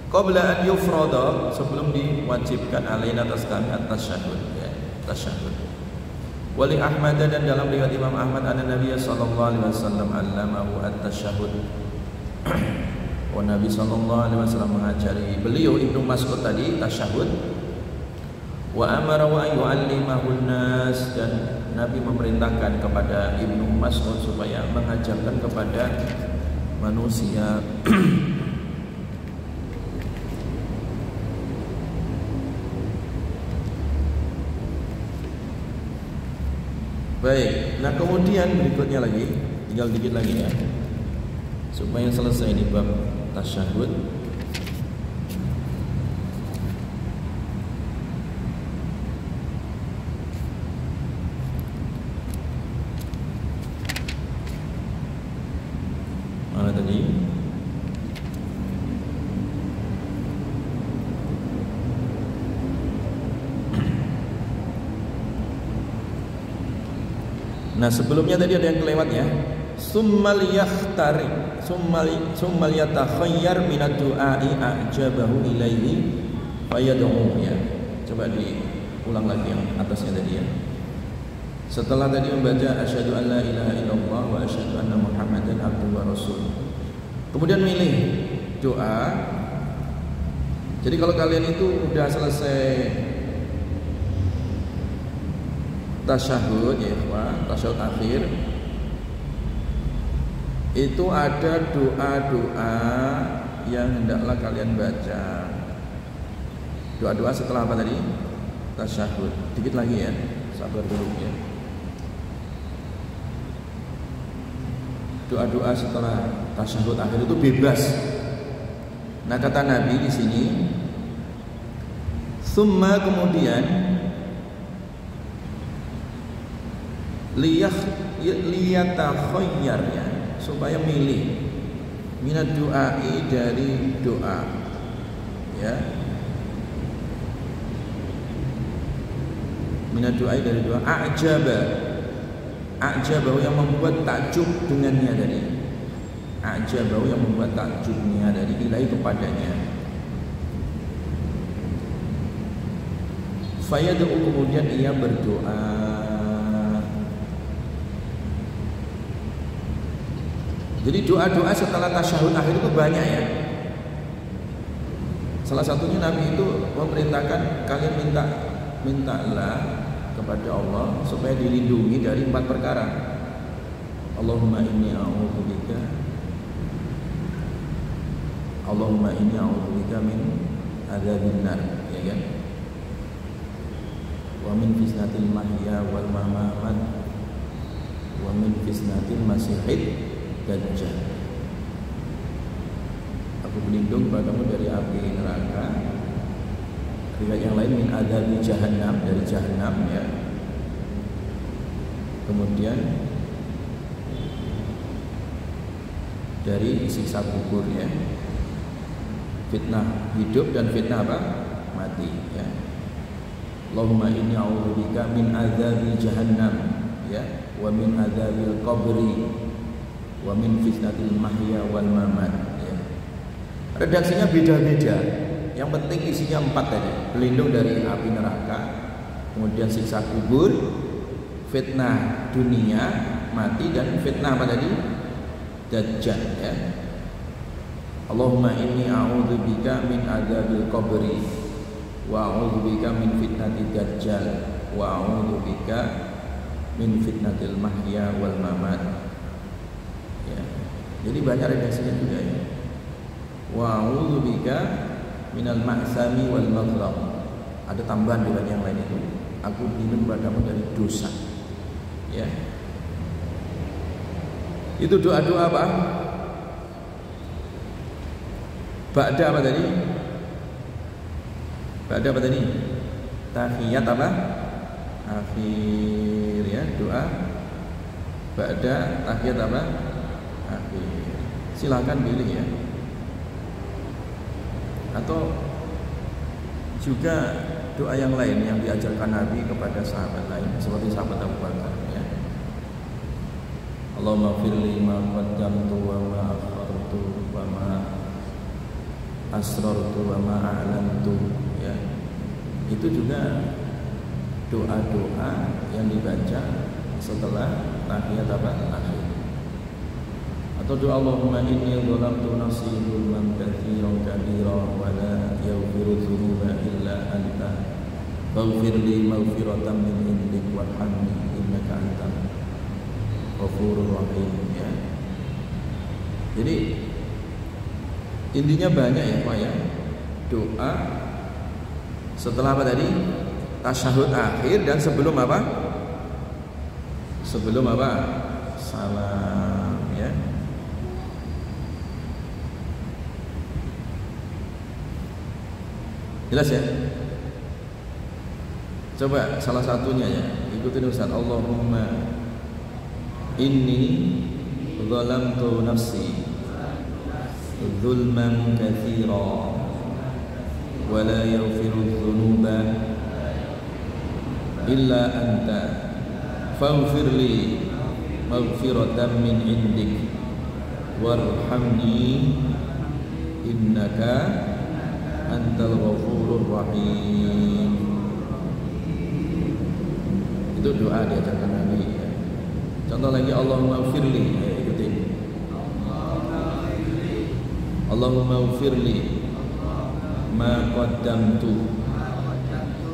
qabla an yufrada, sebelum diwajibkan alaina atas kami at-tasyahud ya, tasyahud. Wali Ahmad, dan dalam riwayat Imam Ahmad anna Nabi sallallahu alaihi wasallam allamahu at-tasyahud. Oh, Nabi sallallahu alaihi wasallam mengajari beliau Ibnu Mas'ud tadi tasyahud. Wa amara wa yu'allimahun nas, dan Nabi memerintahkan kepada Ibnu Mas'ud supaya mengajarkan kepada manusia. Baik, nah kemudian berikutnya lagi, tinggal dikit lagi ya, supaya selesai di bab tasyahud. Mana tadi? Nah sebelumnya tadi ada yang kelewat ya. Summal yakhtari, summal yatakhayyar minad du'ai a'jabahu ilaihi fayad'u ya. Coba diulang lagi yang atasnya tadi ya. Setelah tadi membaca asyhadu an la ilaha illallah wa asyhadu anna muhammadan abduhu wa rasul, kemudian milih doa. Jadi kalau kalian itu udah selesai tasyahud ya, tasyahud akhir, itu ada doa-doa yang hendaklah kalian baca. Doa-doa setelah apa tadi? Tasyahud. Dikit lagi ya, sabar dulu ya. Doa-doa setelah tasyahud akhir itu bebas. Nah kata Nabi di sini, summa, kemudian liyatakhayyar ya, supaya milih minad du'ai, dari doa ya, minad du'ai, dari doa a'jabahu yang membuat takjub dengannya dari, a'jabahu yang membuat takjubnya dari, ilahi kepadanya. Fayad'u, kemudian ia berdoa. Jadi doa-doa setelah tasyahud akhir itu banyak ya. Salah satunya Nabi itu memerintahkan kalian mintalah kepada Allah supaya dilindungi dari 4 perkara. Allahumma inni a'udzubika min adzabin nar, ya kan? Wa min fitnatil mahya wal mamat wa min fitnatil masiihid dajjal. Aku berlindung padamu dari api neraka. Riwayat yang lain min adzabi jahannam, dari jahannam ya. Kemudian dari siksa kubur ya. Fitnah hidup dan fitnah apa? Mati ya. Allahumma inni a'udzubika min adzabi jahannam ya, wa min adzabil qabri, wa min fitnatil mahya wal mamat ya. Redaksinya beda-beda, yang penting isinya 4 tadi. Berlindung dari api neraka, kemudian siksa kubur, fitnah dunia mati, dan fitnah apa tadi? Dajjal ya. Allahumma inni a'udzubika min adzabil qabri wa a'udzubika min fitnatid dajjal wa a'udzubika min fitnatil mahya wal mamat. Ya. Jadi banyak redaksinya juga ya. Wa a'udzubika minal ma'sami wal maghrab. Ada tambahan dengan yang lain itu. Aku berlindung padamu dari dosa. Ya. Itu doa-doa apa? Ba'da apa tadi? Ba'da apa tadi? Tahiyat apa? Akhir ya, doa ba'da tahiyat apa? Akhir. Silakan pilih ya. Atau juga doa yang lain yang diajarkan Nabi kepada sahabat lain seperti sahabat Abu Bakar ya. Allahumma firli ma qaddamtu wa ma akhartu wa ma asrartu wa ma a'lantu ya. Itu juga doa-doa yang dibaca setelah tahiyat apa? Akhir. Atau doa Allahumma inni dhalamtu nafsi dzulman katsiran kabiran wa la yaghfiru dzunuba illa anta faghfir li maghfiratan min indik warhamni innaka antal ghafurur rahim ya. Jadi intinya banyak ya Pak ya. Doa setelah apa tadi? Tasyahud akhir dan sebelum apa? Sebelum apa? Salam ya. Jelas ya? Coba salah satunya ya, ikutin Ustaz. Allahumma inni zalamtu nafsi zulman katsira wa la yaghfiru dzunuba illa anta faghfir li maghfiratan min indik warhamni innaka antal ghafurur rahim. Itu doa diajarkan Nabi ya. Contoh lagi Allahumma firli ya, ikutin. Allahumma firli ma qaddamtu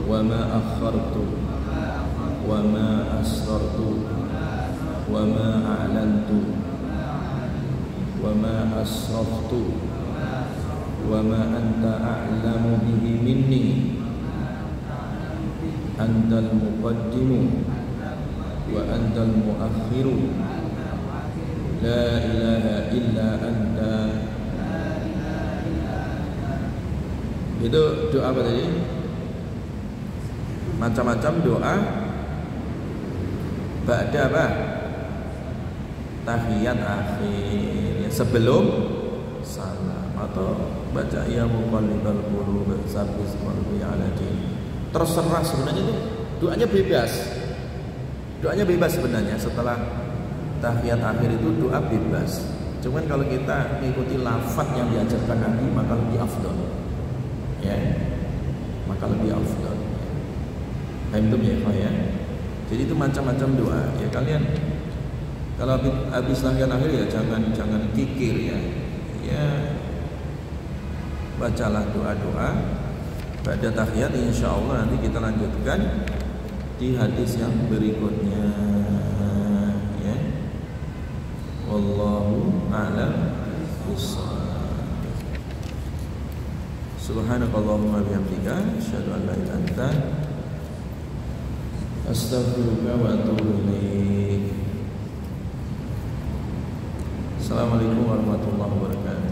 wa ma akhartu wa ma asrartu wa ma a'lantu wa ma asraftu wa ma anta a'lamu bihi minni antal muqaddimu wa antal muakhiru la ilaha illa anta. Itu doa apa tadi? Macam-macam doa ba'da apa? Tahiyat akhir sebelum salam atau baca ya muqallibal qulub tsabbit qalbi ala dinik. Terserah sebenarnya itu doanya bebas. Doanya bebas sebenarnya setelah tahiyat akhir itu doa bebas. Cuman kalau kita mengikuti lafaz yang diajarkan Nabi maka lebih afdal. Ya. Maka lebih afdal. Paham ya? Jadi itu macam-macam doa. Ya kalian kalau habis tahiyat akhir ya jangan kikir ya. Ya bacalah doa-doa pada tahiyat, insyaallah nanti kita lanjutkan di hadis yang berikutnya ya. Wallahu a'lam bishawab. Subhanakallahumma bihamdika asyhadu an la ilaha illa anta astaghfiruka wa atubu ilaik. Assalamualaikum warahmatullahi wabarakatuh.